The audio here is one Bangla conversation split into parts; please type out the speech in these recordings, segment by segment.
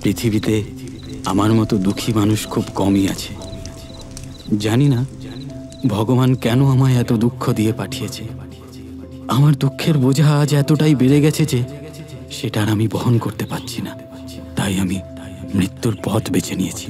পৃথিবীতে আমার মতো দুঃখী মানুষ খুব কমই আছে। জানি না ভগবান কেন আমায় এত দুঃখ দিয়ে পাঠিয়েছে। আমার দুঃখের বোঝা আজ এতটাই বেড়ে গেছে যে সেটা আর আমি বহন করতে পারছি না। তাই আমি মৃত্যুর পথ বেছে নিয়েছি।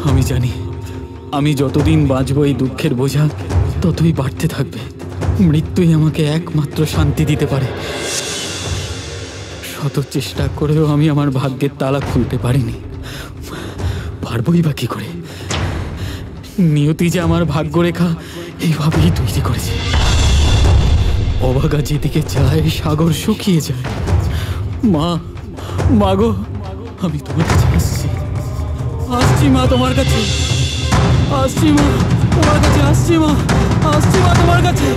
আমি জানি আমি যতদিন বাঁচব এই দুঃখের বোঝা ততই বাড়তে থাকবে। মৃত্যুই আমাকে একমাত্র শান্তি দিতে পারে। শত চেষ্টা করেও আমি আমার ভাগ্যের তালা খুলতে পারিনি। পারবই বা কি করে? নিয়তি যে আমার ভাগ্যরেখা এইভাবেই তৈরি করেছে। অবাগা যেদিকে যায় সাগর শুকিয়ে যায়। মা, মাগো, আমি তোমার কাছে আসছি। আসছি মা, তোমার কাছে আসছি। মা, তোমার কাছে আসছি। মা, আসছি মা, তোমার কাছে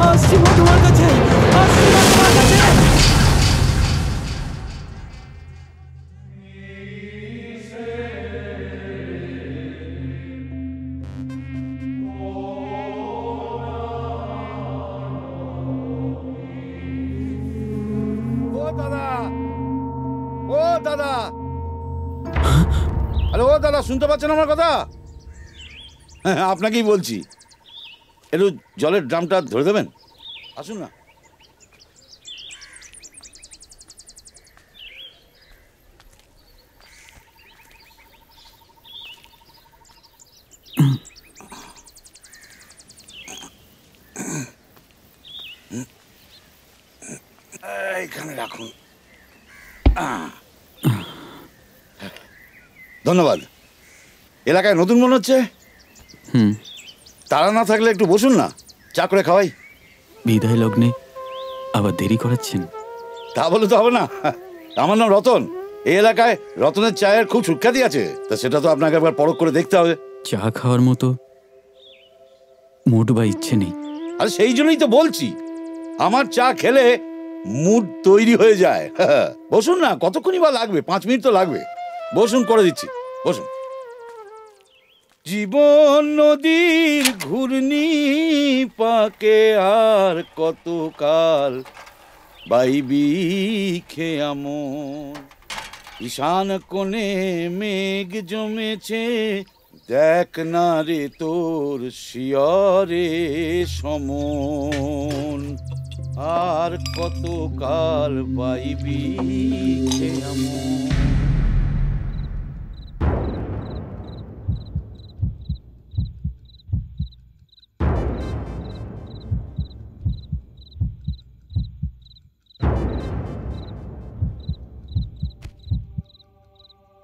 আসছি। মা, তোমার কাছে আসছি। মা, তোমার কাছে। ও দাদা, ও দাদা, আরে ও দাদা, শুনতে পাচ্ছেন আমার কথা? হ্যাঁ, আপনাকেই বলছি। একটু জলের ড্রামটা ধরে দেবেন, আসুন না। এইখানে রাখুন। ধন্যবাদ। এলাকায় নতুন মনে হচ্ছে। তারা না থাকলে একটু বসুন না, চা করে খাওয়াই। বিদায় লগ্নে আবার দেরি করাচ্ছেন? তা বলে তো হবে না। আমার নাম রতন। এই এলাকায় রতনের চায়ের খুব সুখ্যাতি আছে, তা সেটা তো আপনাকে একবার পরখ করে দেখতে হবে। চা খাওয়ার মতো মুড বা ইচ্ছে নেই। আর সেই জন্যই তো বলছি, আমার চা খেলে মুড তৈরি হয়ে যায়। বসুন না, কতক্ষণই বা লাগবে? 5 মিনিট তো লাগবে। বসুন, করে দিচ্ছি, বসুন। জীবন নদীর ঘূর্ণি পাকে আর কতকাল বাইবি খেয়ামন। ঈশান কোণে মেঘ জমেছে, দেখ না রে তোর শিয়রে সমন। আর কতকাল বাইবি খেয়ামন।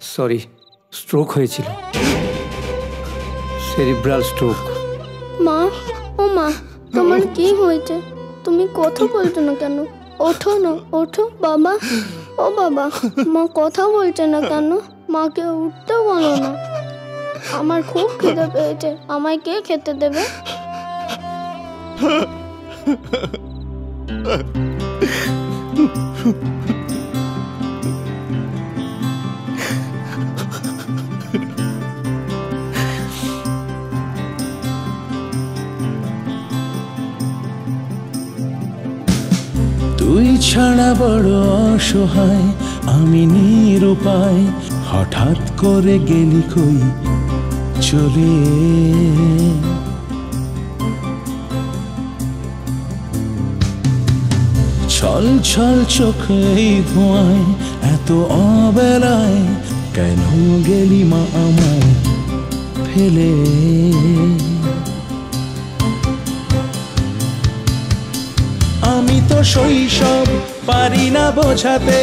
সরি, স্ট্রোক হয়েছিল, সেরিব্রাল স্ট্রোক। মা, ও মা, তোমার কি হয়েছে? তুমি কথা বলছো না কেন? ওঠো না, ওঠো বাবা। ও বাবা, মা কথা বলছে না কেন? মাকে উঠতে বলো না। আমার খুব খিদে পেয়েছে, আমায় কে খেতে দেবে? তুই ছাড়া বড় অসহায় আমি নিরুপায়, হঠাৎ করে গেলি কই চলে। ছল ছল চোখে এই ধোঁয়ায় এত অবেলায়, কেন গেলি মা আমায় ফেলে। আমি তো শৈশব পারি না বোঝাতে,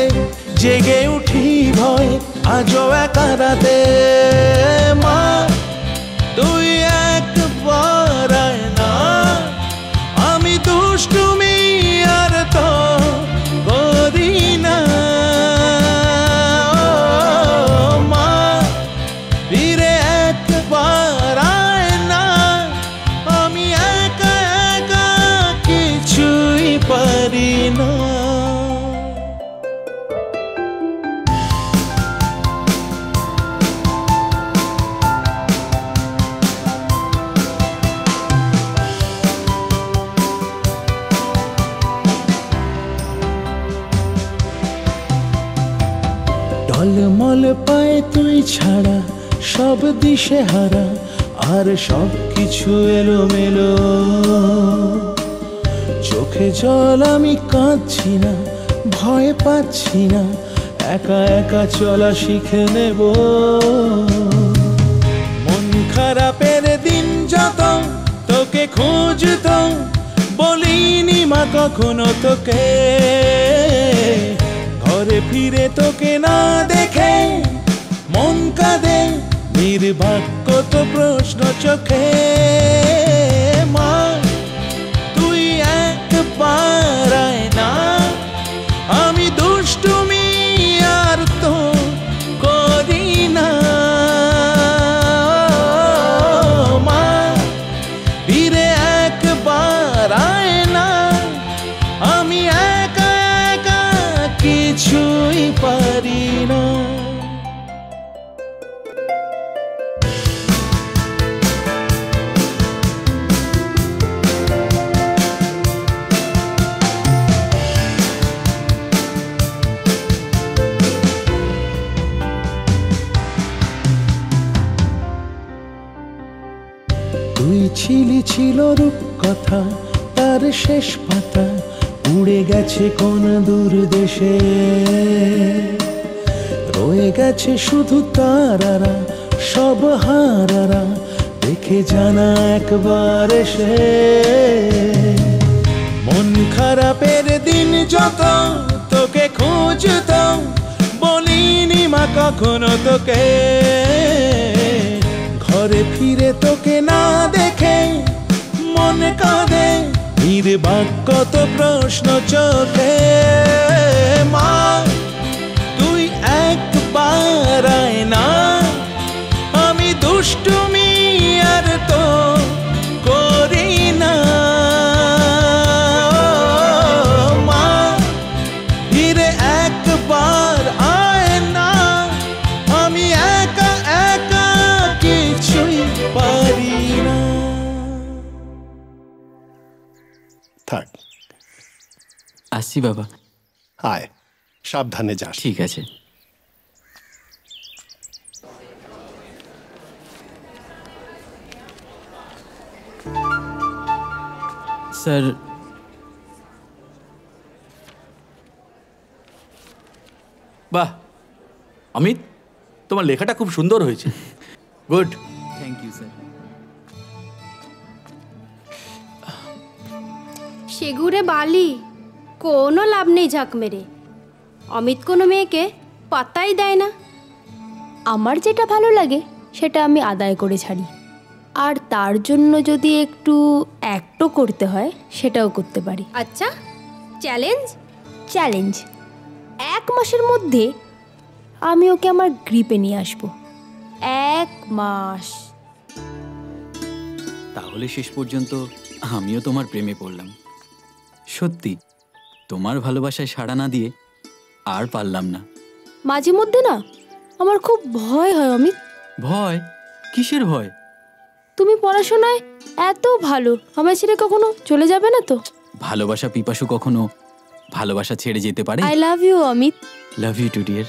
জেগে উঠি ভয় আজও একা রাতে। মা তুই একবার আয় না, আমি দুষ্টুমি আর তো করি না। মা ফিরে একবার আয় না, আমি একা একা কিছুই পারি না। টলমল পায়ে তুই ছাড়া সব দিশে হারা, আর সব কিছু এলোমেলো। চোখে জল আমি কাঁদছি না, ভয় পাচ্ছি না, একা একা চলা শিখে নেব। মন খারাপের দিন যত তোকে খুঁজতাম, বলিনি মা কখনো তোকে। ঘরে ফিরে তোকে না দেখে মন কাঁদে, নির্বাক কত প্রশ্ন চোখে। মা তুই একবার আয় না, আমি দুষ্টুমি আর তো করি না। মা ফিরে একবার আয় না, আমি একা একা কিছুই পারি না। তুই ছিলি ছিল রূপ কথা, তার শেষ পাতা উড়ে গেছে কোন দূর দেশে। রয়ে গেছে শুধু তারারা, সব হারারা দেখে জানা একবার এসে। মন খারাপের দিন যত তোকে খুঁজতাম, বলিনি মা কখনো তোকে। ঘরে ফিরে তোকে না দেখে মন কাঁদে, নির্বাক কত প্রশ্ন চোখে। মা তুই একবার আয় না, আমি দুষ্টুমি আর তো করি না। মা ফিরে একবার আয় না, আমি একা একা কিছুই পারি না। থাক, আসছি বাবা। আয়, সাবধানে যাস। ঠিক আছে। স্যার, বাহ অমিত, তোমার লেখাটা খুব সুন্দর হয়েছে। গুড। Thank you sir. সেঘুরে বালি, কোনো লাভ নেই ঝাঁক মেরে। অমিত কোনো মেয়েকে পাত্তাই দেয় না। আমার যেটা ভালো লাগে সেটা আমি আদায় করে ছাড়ি, আর তার জন্য যদি একটু অ্যাক্টও করতে হয় সেটাও করতে পারি। আচ্ছা, চ্যালেঞ্জ? চ্যালেঞ্জ 1 মাসের মধ্যে আমি ওকে আমার গ্রিপে নিয়ে আসবো। 1 মাস। তাহলে শেষ পর্যন্ত আমিও তোমার প্রেমে পড়লাম। সত্যি, তোমার ভালোবাসায় সাড়া না দিয়ে আর পারলাম না। মাঝে মধ্যে না আমার খুব ভয় হয় অমিত। ভয়? কিসের ভয়? তুমি পড়াশোনায় এত ভালো, আমার ছেড়ে কখনো চলে যাবে না তো? ভালোবাসা পিপাসু কখনো ভালোবাসা ছেড়ে যেতে পারে? I love you Amit. Love you too dear.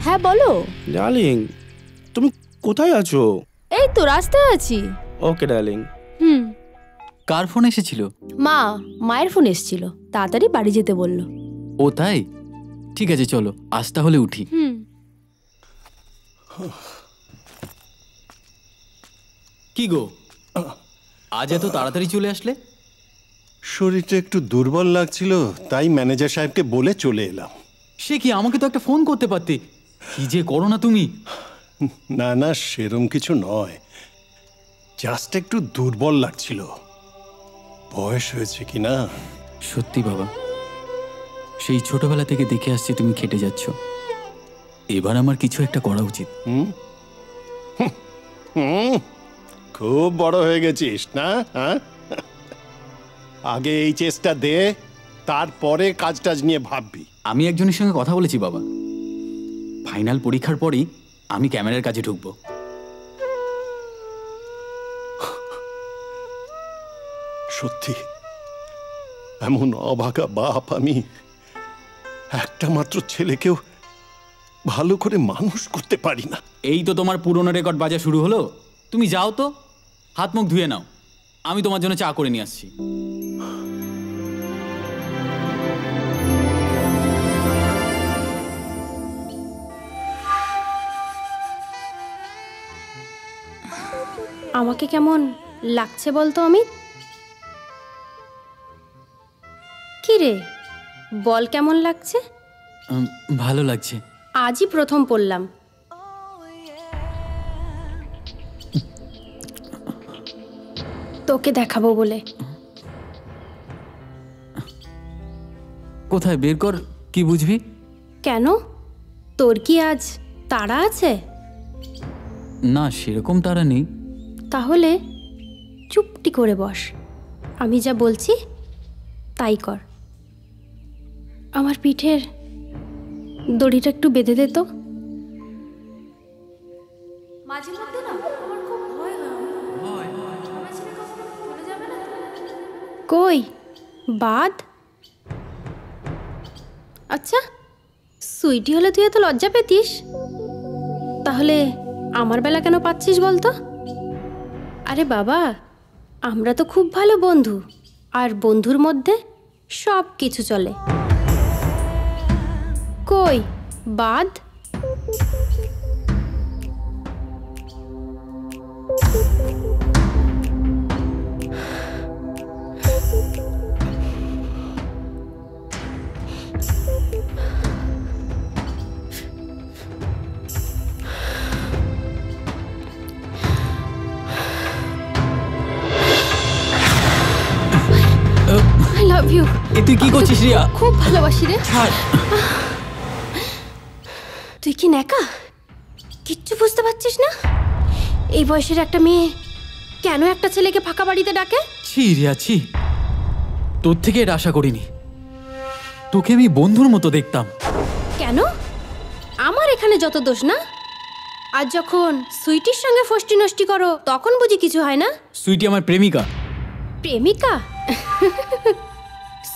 হ্যাঁ বলো। ডার্লিং, তুমি কোথায় আছো? এই তো রাস্তায় আছি। ওকে ডার্লিং। কার ফোন এসেছিল? মায়ের ফোন এসেছিল, তাড়াতাড়ি বাড়ি যেতে বললো। ও তাই? ঠিক আছে চলো, আজ তাহলে উঠি। কি গো, আজ এত তাড়াতাড়ি চলে আসলে? শরীরটা একটু দুর্বল লাগছিল, তাই ম্যানেজার সাহেবকে বলে চলে এলাম। সে কি, আমাকে তো একটা ফোন করতে পারতে। কি যে করো না তুমি। না না, সেরম কিছু নয়, জাস্ট একটু দুর্বল লাগছিল। বয়স হয়েছে কি না। সত্যি বাবা, সেই ছোটবেলা থেকে দেখে আসছি তুমি খেটে যাচ্ছ। এবার আমার কিছু একটা করা উচিত। খুব বড় হয়ে গেছিস না? হ্যাঁ, আগে এই চেষ্টা দে, তারপরে কাজ টাজ নিয়ে ভাববি। আমি একজনের সঙ্গে কথা বলেছি বাবা, ফাইনাল পরীক্ষার পরেই আমি ক্যামেরার কাজে ঢুকবো। সত্যি এমন অভাগা বাপ আমি, একটা মাত্র ছেলেকেও ভালো করে মানুষ করতে পারি না। এই তো তোমার পুরনো রেকর্ড বাজা শুরু হলো। তুমি যাও তো, হাত মুখ ধুয়ে নাও, আমি তোমার জন্য চা করে নিয়ে আসছি। আমাকে কেমন লাগছে বলতো অমিত? কি রে, বল কেমন লাগছে? ভালো লাগছে। আজই প্রথম পড়লাম। তোকে দেখাবো বলে। কোথায়, বের কর, কি বুঝবি? কেন, তোর কি আজ তাড়া আছে? না, সেরকম তারা নেই। তাহলে চুপটি করে বস, আমি যা বলছি তাই কর। আমার পিঠের দড়িটা একটু বেঁধে দে তো। মাঝে মধ্যে না আমার খুব ভয় হয়। কই বাদ? আচ্ছা, সুইটি হলে তুই এত লজ্জা পেতিস, তাহলে আমার বেলা কেন পাচ্ছিস বলতো? আরে বাবা, আমরা তো খুব ভালো বন্ধু, আর বন্ধুর মধ্যে সব কিছু চলে। কই বাদ? I love you. তুই কি করছিস রিয়া? খুব ভালোবাসি রে। ছাড়। তুই কি নেকা? কিচ্ছু বুঝতে পারছিস না? এই বয়সের একটা মেয়ে কেন একটা ছেলেকে ফাঁকা বাড়িতে ডাকে? ছি রিয়া, ছি, তোর থেকে এটা আশা করিনি। তোকে আমি বন্ধুর মতো দেখতাম। কেন? আমার এখানে যত দোষ না? আর যখন সুইটির সঙ্গে ফষ্টি নষ্টি করো তখন বুঝি কিছু হয় না? সুইটি আমার প্রেমিকা। প্রেমিকা?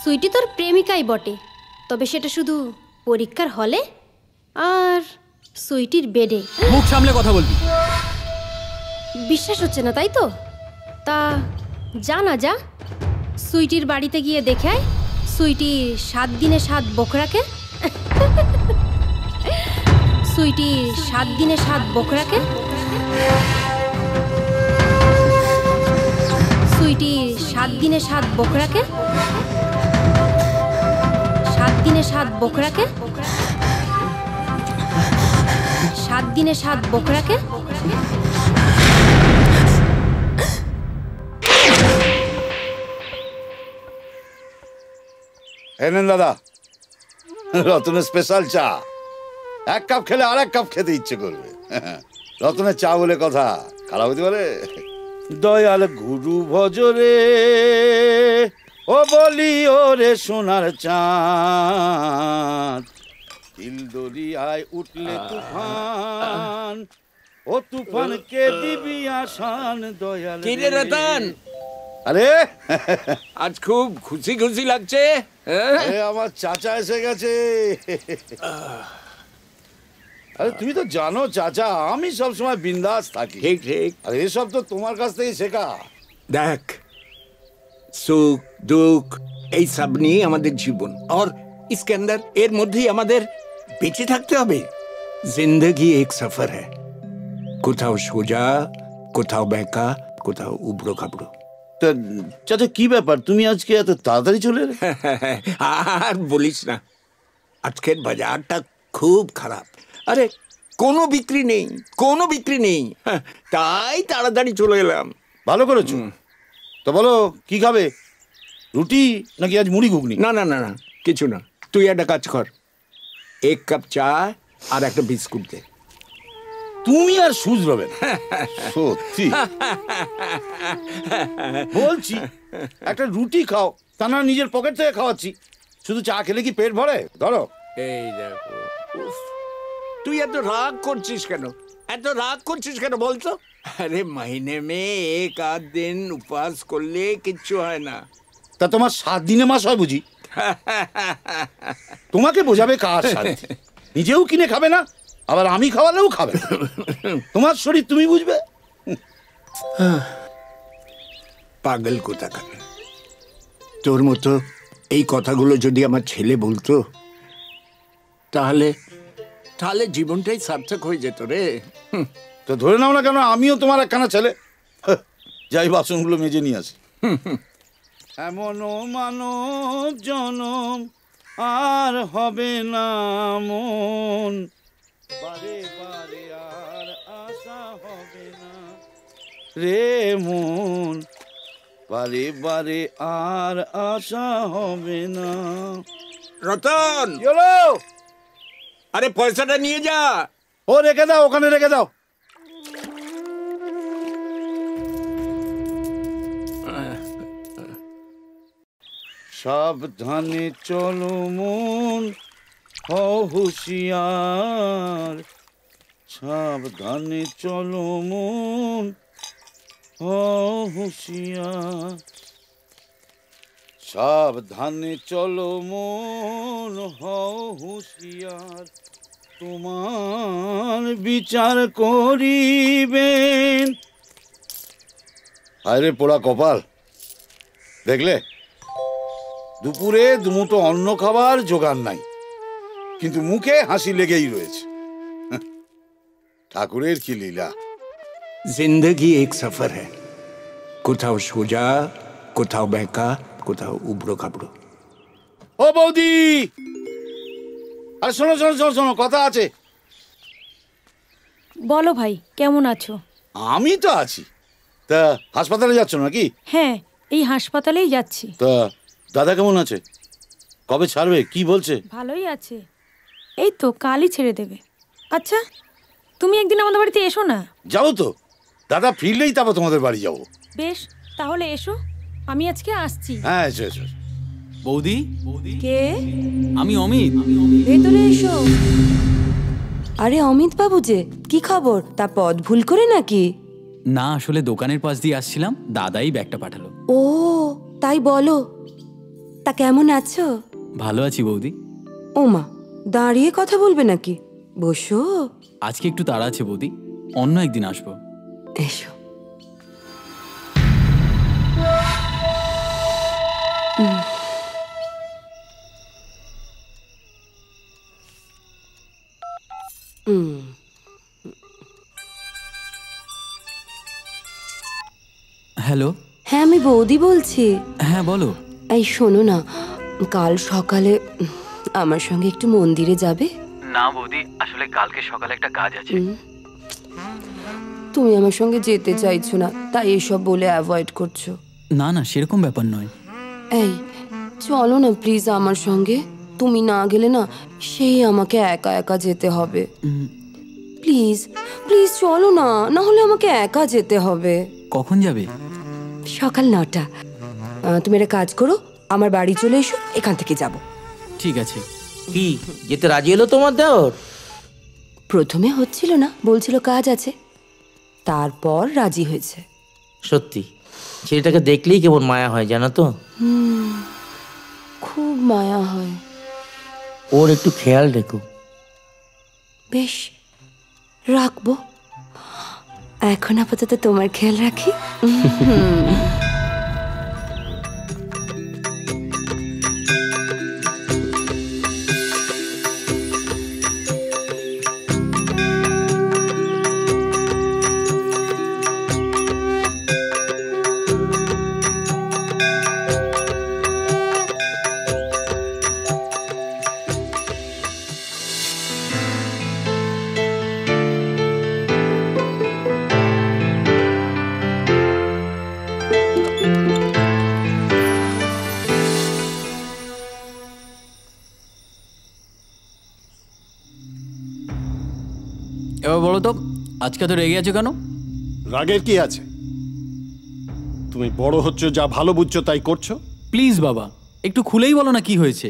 সুইটি তোর প্রেমিকাই বটে, তবে সেটা শুধু পরীক্ষার হলে আর সুইটির বেডে। মুখ সামলে কথা বলবি। বিশ্বাস হচ্ছে না তাই তো? তা যা না যা, সুইটির বাড়িতে গিয়ে দেখে আয় সুইটির 7 দিনে 7 বকরাকে। সুইটির 7 দিনে 7 বকরাকে। সুইটির 7 দিনে 7 বকরাকে। 7 দিনে 7 বকরাকে। 7 দিনে 7 বকরাকে। এনেন দাদা, রতনের স্পেশাল চা। এক কাপ খেলে আর এক কাপ খেতে ইচ্ছে করবে। রতনের চা বলে কথা, খারাপ হতে পারে? দয়াল গুরু ভজরে ও বলি ওরে সোনার চাঁদ, তিল দরিয়ায় উঠলে তুফান, ও তুফান কে দিবি আসান দয়াল কি রে রতন, আরে আজ খুব খুশি খুশি লাগছে। আরে আমার চাচা এসে গেছে। আরে তুমি তো জানো চাচা, আমি সবসময় বিন্দাস থাকি। ঠিক ঠিক। আর এসব তো তোমার কাছ থেকে শেখা। দেখ, সুখ দুঃখ এই সব নিয়ে আমাদের জীবন, আর इसके अंदर এর মধ্যেই আমাদের বেঁচে থাকতে হবে। জিন্দগি এক সফর है, কোথাও সোজা, কোথাও বেঁকা, কোথাও উবড়ো খাবড়ো। তা চাচা কি ব্যাপার, তুমি আজকে এত তাড়াতাড়ি চলে এলে? আর বলিস না, আজকের বাজারটা খুব খারাপ। আরে কোনো বিক্রি নেই, কোনো বিক্রি নেই, তাই তাড়াতাড়ি চলে এলাম। ভালো করেছো। তো বলো কি খাবে, রুটি নাকি আজ মুড়ি ঘুগনি? না না না না, কিছু না, তুই একটা কাজ কর, এক কাপ চা আর একটা বিস্কুট দে। তুমি আর শুধরবে না সত্যি বলছি। একটা রুটি খাও, তা না নিজের পকেট থেকে খাওয়াচ্ছি। শুধু চা খেলে কি পেট ভরে? ধরো। এই দেখো, উফ, তুই এত রাগ করছিস কেন, এত রাগ করছিস কেন বলতো? আরে মহিনে মে এক আধ দিন উপবাস করলে কিচ্ছু হয় না। তা তোমার 7 দিনে মাস হয় বুঝি? তোমাকে বোঝাবে কার শান্তি? নিজেও কিনে খাবে না, আবার আমি খাওয়ালেও খাবে না। তোমার শরীর তুমি বুঝবে। পাগল কোথাকার। তোর মতো এই কথাগুলো যদি আমার ছেলে বলতো, তাহলে তাহলে জীবনটাই সার্থক হয়ে যেত রে। তো ধরে নাও না কেন আমিও তোমার একখানা ছেলে। যাই বাসনগুলো মেজে নিয়ে আসি। এমনও মানব জনম আর হবে না মন, বারে বারে আর আশা হবে না রে মন, বারে বারে আর আশা হবে না। রতন, আরে পয়সাটা নিয়ে যা। ও রেখে দাও, ওখানে রেখে দাও। সাবধানে চলো মন, হও হুঁশিয়ার। সাবধানে চলো মন, হও হুঁশিয়ার। সাবধানে চলো মন, হও হুঁশিয়ার। তোমার বিচার করিবেন। আরে পোড়া কপাল, দেখলে দুপুরে দুমুঠো অন্ন খাবার জোগাড় নাই, কিন্তু মুখে হাসি লেগেই রয়েছে। ঠাকুরের কি লীলা। জিন্দগি এক সফর है, কোথাও সোজা, কোথাও বেঁকা, কোথাও উবড়ো খাবড়ো। ও বৌদি, আরে শোনো শোনো শোনো শোনো, কথা আছে। বলো ভাই, কেমন আছো? আমি তো আছি। তা হাসপাতালে যাচ্ছ নাকি? হ্যাঁ, এই হাসপাতালেই যাচ্ছি। তা দাদা কেমন আছে? কবে ছাড়বে, কি বলছে? ভালোই আছে, এই তো কালই ছেড়ে দেবে। আচ্ছা, তুমি একদিন আমাদের বাড়িতে এসো না। যাবো তো, দাদা ফিরলেই তারপর তোমাদের বাড়ি যাবো। বেশ, তাহলে এসো, আমি আজকে আসছি। হ্যাঁ এসো এসো। বৌদি, কে? আমি অমিত। ভেতরে এসো। আরে অমিত বাবু যে, কি খবর? তা পথ ভুল করে নাকি? না, আসলে দোকানের পাশ দিয়ে আসছিলাম, দাদাই ব্যাগটা পাঠালো। ও তাই বলো। তা কেমন আছো? ভালো আছি বৌদি। ওমা, দাঁড়িয়ে কথা বলবে নাকি? বসো। আজকে একটু তাড়া আছে বৌদি, অন্য একদিন আসবো। এসো। হ্যালো। হ্যাঁ, আমি বৌদি বলছি। হ্যাঁ বলো। এই শোনো না, কাল সকালে আমার সঙ্গে একটু মন্দিরে যাবে? না বৌদি, আসলে কালকে সকালে একটা কাজ আছে। তুমি আমার সঙ্গে যেতে চাইছো না, তাই এসব বলে অ্যাভয়েড করছো। না না, সেরকম ব্যাপার নয়। এই চলো না প্লিজ আমার সঙ্গে। তুমি না গেলে না, সেই আমাকে একা একা যেতে হবে। প্লিজ প্লিজ চলো না, না হলে আমাকে একা যেতে হবে। কখন যাবে? সকাল 9টা। তুমি একটা কাজ করো, আমার বাড়ি চলে এসো, এখান থেকে যাব। ঠিক আছে। কি যেতে রাজি এলো তোমার দেওর? প্রথমে হচ্ছিল না, বলছিল কাজ আছে, তারপর রাজি হয়েছে। সত্যি ছেলেটাকে দেখলেই কেমন মায়া হয় জানো তো। খুব মায়া হয়। ওর একটু খেয়াল রেখো। বেশ, রাখবো। এখন আপাতত তোমার খেয়াল রাখি। এবার বলো তো, আজকে তো রেগে আছো কেন? রাগের কি আছে? তুমি বড় হচ্ছ, যা ভালো বুঝছো তাই করছো। প্লিজ বাবা, একটু খুলেই বলো না কি হয়েছে।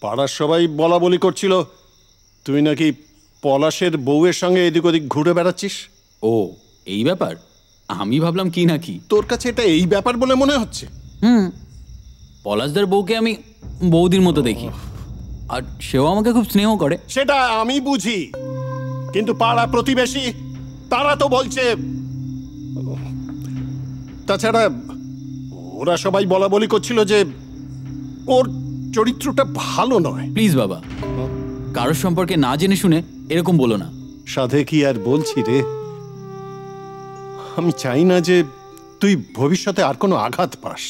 পাড়ার সবাই বলা বলি করছিল তুই নাকি পলাশের বউয়ের সঙ্গে এদিক ওদিক ঘুরে বেড়াচ্ছিস। ও এই ব্যাপার? আমি ভাবলাম কি নাকি। তোর কাছে এটা এই ব্যাপার বলে মনে হচ্ছে? পলাশদার বউকে আমি বৌদির মতো দেখি, আর সেও আমাকে খুব স্নেহ করে। সেটা আমি বুঝি, কিন্তু পাড়া প্রতিবেশী তারা তো বলছে। তাছাড়া ওরা সবাই বলা বলি করছিল যে ওর চরিত্রটা ভালো নয়। প্লিজ বাবা, কারোর সম্পর্কে না জেনে শুনে এরকম বলো না। সাধে কি আর বলছি রে, আমি চাই না যে তুই ভবিষ্যতে আর কোনো আঘাত পাস।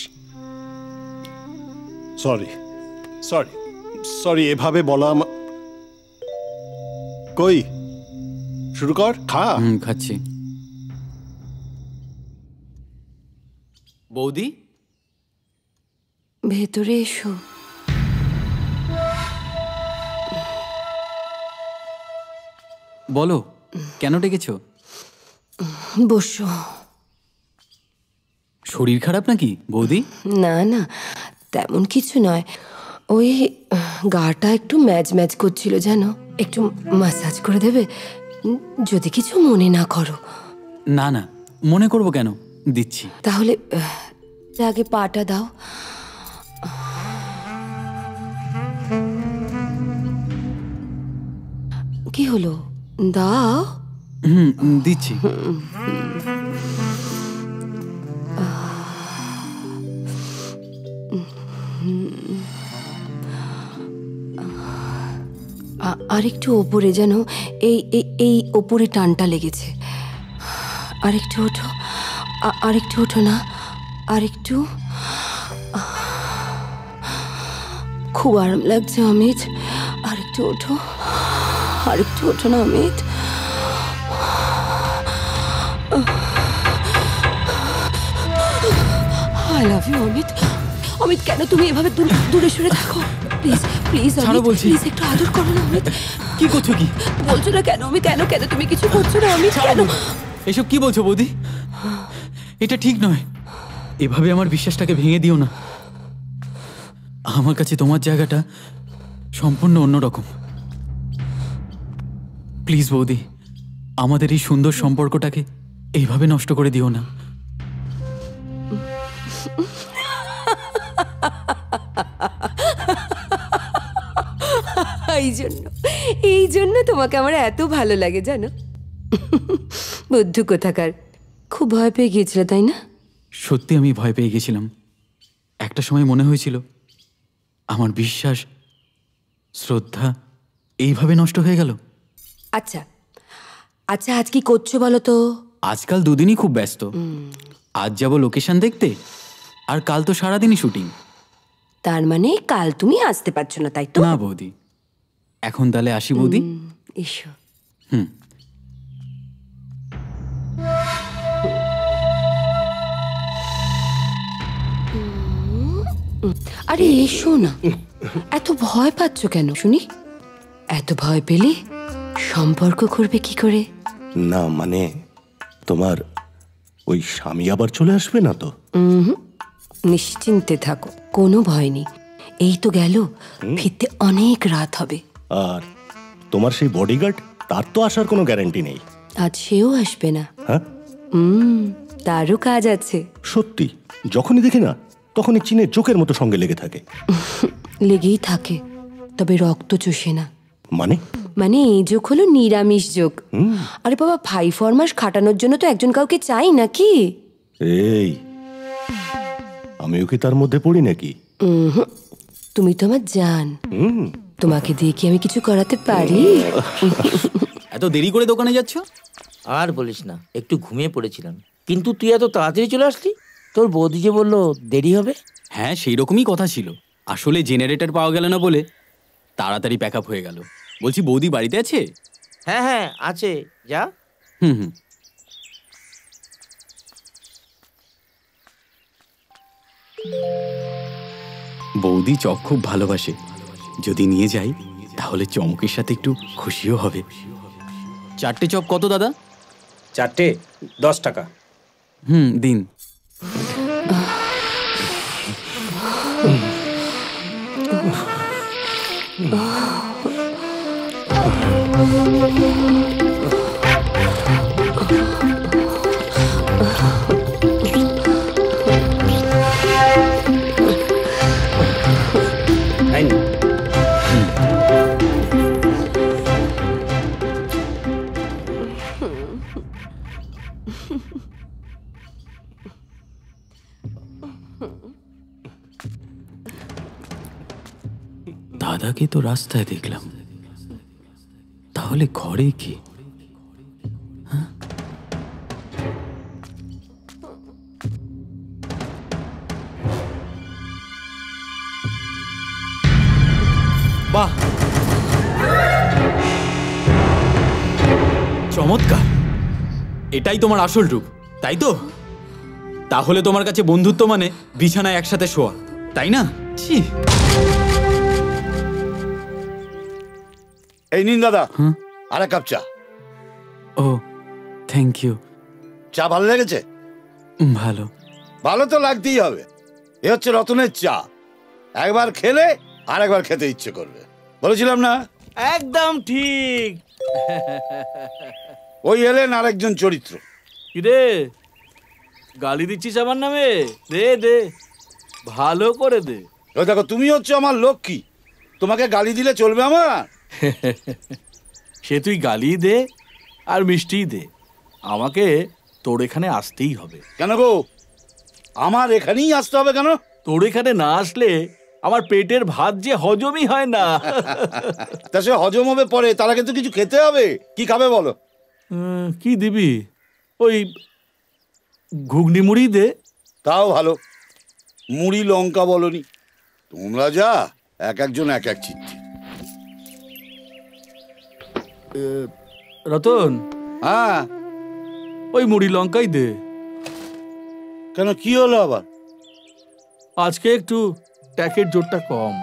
সরি সরি সরি, এভাবে বলা। কই শুরু কর, খা। খাচ্ছি। বৌদি ভেতরে এসো। বলো কেন ডেকেছো? বসো। শরীর খারাপ নাকি বৌদি? না না, তেমন কিছু নয়। ওই গাটা একটু ম্যাজ ম্যাজ করছিল জানো, একটু মাসাজ করে দেবে যদি কিছু মনে না করো। না না, মনে করবো কেন, দিচ্ছি। তাহলে আগে পাটা দাও। কি হলো, দাও। দিচ্ছি। আরেকটু ওপরে যেন এই ওপরে টানটা লেগেছে। আরেকটু ওঠো, আরেকটু ওঠো না, আরেকটু। খুব আরাম লাগছে অমিত, আরেকটু ওঠো, আরেকটু ওঠো না Amit. I love you Amit. Amit কেন তুমি এভাবে দূরে সরে থাকো? প্লিজ প্লিজ অমিত, প্লিজ একটু আদর করো না অমিত। কি করছো? কি বলছো না কেন অমিত? কেন কেন তুমি কিছু করছো না অমিত? কেন এসব কি বলছো বৌদি? এটা ঠিক নয়। এভাবে আমার বিশ্বাসটাকে ভেঙে দিও না। আমার কাছে তোমার জায়গাটা সম্পূর্ণ অন্যরকম। প্লিজ বৌদি, আমাদের এই সুন্দর সম্পর্কটাকে এইভাবে নষ্ট করে দিও না। এই জন্য তোমাকে আমার এত ভালো লাগে জানো। বুদ্ধু কোথাকার, খুব ভয় পেয়ে গিয়েছিল তাই না? সত্যি আমি ভয় পেয়ে গেছিলাম। একটা সময় মনে হয়েছিল আমার বিশ্বাস, শ্রদ্ধা এইভাবে নষ্ট হয়ে গেল। আচ্ছা আচ্ছা, আজ কি করছো বলো তো? আজকাল দুদিনই খুব ব্যস্ত। আজ যাবো লোকেশন দেখতে, আর কাল তো সারাদিনই শুটিং। তার মানে কাল তুমি আসতে পারছো না তাই তো? না বৌদি, এখন তাহলে আসি বৌদি। এসো। আরে এসো না, এত ভয় পাচ্ছ কেন শুনি? এত ভয় পেলে সম্পর্ক করবে কি করে? না মানে তোমার ওই স্বামী আবার চলে আসবে না তো? নিশ্চিন্তে থাকো, কোনো ভয় নেই। এই তো গেল, ফিরতে অনেক রাত হবে। আর তোমার সেই বডিগার্ড, তার তো আসার কোনো গ্যারান্টি নেই। আজ সেও আসবে না। হ্যাঁ, তারও কাজ আছে। সত্যি, যখনই দেখি না তখনই চীনের চোখের মতো সঙ্গে লেগে থাকে। লেগেই থাকে, তবে রক্ত চষে না। মানে? মানে এই যোগ হলো নিরামিষ যোগ। আরে বাবা, 5 মাস খাটানোর জন্য তো একজন কাউকে চাই নাকি? এই, আমিও কি তার মধ্যে পড়ি নাকি? তুমি তো আমার জান। তোমাকে দিয়ে কি আমি কিছু করাতে পারি? এত দেরি করে দোকানে যাচ্ছ? আর বলিস না, একটু ঘুমিয়ে পড়েছিলাম। কিন্তু তুই এত তাড়াতাড়ি চলে আসলি? তোর বৌদি যে বললো দেরি হবে। হ্যাঁ, সেই রকমই কথা ছিল। আসলে জেনারেটর পাওয়া গেল না বলে তাড়াতাড়ি প্যাক আপ হয়ে গেল। বলছি, বৌদি বাড়িতে আছে? হ্যাঁ হ্যাঁ আছে, যা। হুম। বৌদি চপ খুব ভালোবাসে, যদি নিয়ে যাই তাহলে চমকের সাথে একটু খুশিও হবে। 4টে চপ কত দাদা? 4টে 10 টাকা। দিন। দাদাকে তো রাস্তায় দেখলাম, তাহলে ঘরে কি? বাহ, চমৎকার! এটাই তোমার আসল রূপ, তাই তো? তাহলে তোমার কাছে বন্ধুত্ব মানে বিছানায় একসাথে শোয়া, তাই না? এই নিন দাদা, আর এক কাপ চা। ও, থ্যাংক ইউ। চা ভালো লেগেছে? ভালো। ভালো তো লাগতেই হবে, এ হচ্ছে রতনের চা। একবার খেলে আর একবার খেতে ইচ্ছে করবে, বলেছিলাম না? একদম ঠিক। ওই এলেন আরেকজন চরিত্র। কিরে, গালি দিচ্ছিস আমার নামে? দে দে, ভালো করে দে। ওই দেখো, তুমি হচ্ছে আমার লক্ষ্মী, তোমাকে গালি দিলে চলবে আমার? সে তুই গালি দে আর মিষ্টি দে, আমাকে তোর এখানে আসতেই হবে। কেন গো, আমার এখানেই আসতে হবে কেন? তোর এখানে না আসলে আমার পেটের ভাত যে হজমই হয় না। তা সে হজম হবে পরে, তার আগে তো কিছু খেতে হবে। কি খাবে বলো? কি দিবি? ওই ঘুগনি মুড়ি দে। তাও ভালো, মুড়ি লঙ্কা বলনি। তোমরা যা, এক একজন এক এক চিঠি। রতন, হ্যাঁ, ওই মুড়ি লঙ্কাই দে। কেন, কি হলো আবার? আজকে একটু ট্যাকের জোরটা কম।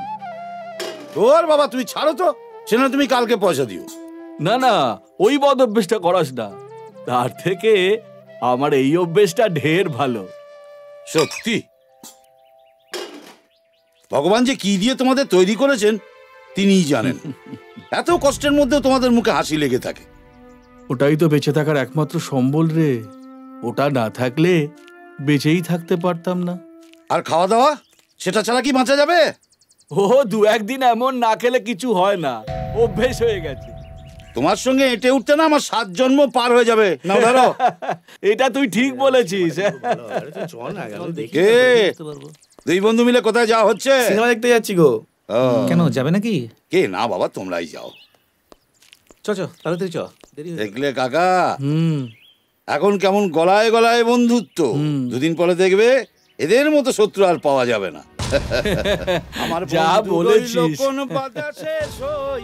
ওর বাবা, তুমি ছাড়ো তো, সে না তুমি কালকে পয়সা দিও। না না, ওই বদ অভ্যেসটা করাস না, তার থেকে আমার এই অভ্যেসটা ঢের ভালো। সত্যি, ভগবান যে কি দিয়ে তোমাদের তৈরি করেছেন তিনিই জানেন। এত কষ্টের মধ্যেও তোমাদের মুখে হাসি লেগে থাকে। ওটাই তো বেঁচে থাকার একমাত্র সম্বল রে, ওটা না থাকলে বেঁচেই থাকতে পারতাম না। আর খাওয়া দাওয়া, সেটা ছাড়া কি বাঁচা যাবে? ও, 2-1 দিন এমন না খেলে কিছু হয় না, অভ্যেস হয়ে গেছে। তোমার সঙ্গে এঁটে উঠতে না আমার 7 জন্ম পার হয়ে যাবে। না ধরো, এটা তুই ঠিক বলেছিস। দুই বন্ধু মিলে কোথায় যাওয়া হচ্ছে? সিনেমা দেখতে যাচ্ছি গো। কেন, যাবে নাকি? কে না বাবা, তোমরাই যাও। চ তাড়াতাড়ি চ। দেখলে কাকা, এখন কেমন গলায় গলায় বন্ধুত্ব। দুদিন পরে দেখবে এদের মতো শত্রু আর পাওয়া যাবে না। আমার যা বলেছিস। কোন বাধা শেষ হই,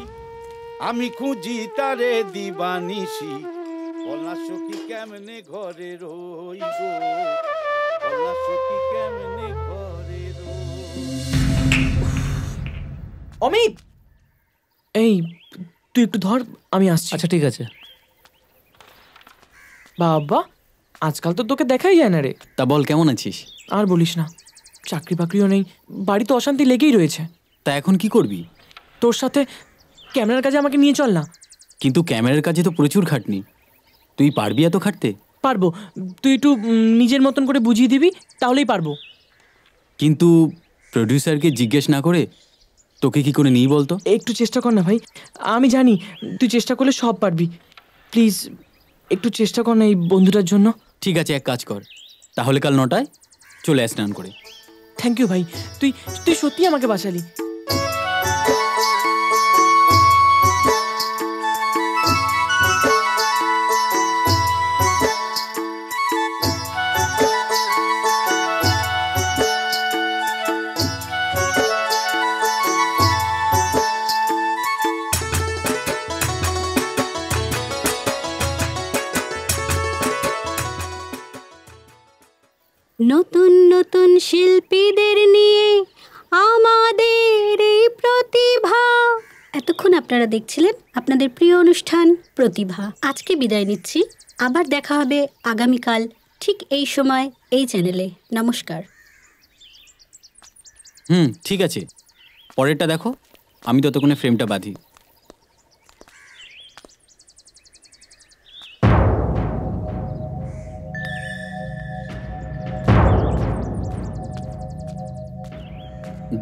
আমি খুঁজি তারে দিবানিশি। বলা সখী কেমনে ঘরে রই গো, বলা সখী কেমনে ঘরে রই। অমিত, এই তুই একটু ধর, আমি আসছি। আচ্ছা, ঠিক আছে। বাবা, আজকাল তো তোকে দেখাই যায় না রে। তা বল, কেমন আছিস? আর বলিস না, চাকরি বাকরিও নেই, বাড়িতে অশান্তি লেগেই রয়েছে। তা এখন কি করবি? তোর সাথে ক্যামেরার কাজে আমাকে নিয়ে চল না। কিন্তু ক্যামেরার কাজে তো প্রচুর খাটনি, তুই পারবি এত খাটতে? পারবো। তুই একটু নিজের মতন করে বুঝিয়ে দিবি, তাহলেই পারবো। কিন্তু প্রডিউসারকে জিজ্ঞেস না করে তোকে কি করে নিই বলতো? একটু চেষ্টা কর না ভাই, আমি জানি তুই চেষ্টা করলে সব পারবি। প্লিজ একটু চেষ্টা কর না এই বন্ধুটার জন্য। ঠিক আছে, এক কাজ কর, তাহলে কাল 9টায় চলে আয় স্নান করে। থ্যাংক ইউ ভাই, তুই তুই সত্যি আমাকে বাঁচালি। নতুন নতুন শিল্পীদের নিয়ে আমাদের এই প্রতিভা। এতক্ষণ আপনারা দেখছিলেন আপনাদের প্রিয় অনুষ্ঠান প্রতিভা। আজকে বিদায় নিচ্ছি, আবার দেখা হবে আগামীকাল ঠিক এই সময় এই চ্যানেলে। নমস্কার। ঠিক আছে, পরেরটা দেখো, আমি ততক্ষণে ফ্রেমটা বাঁধি।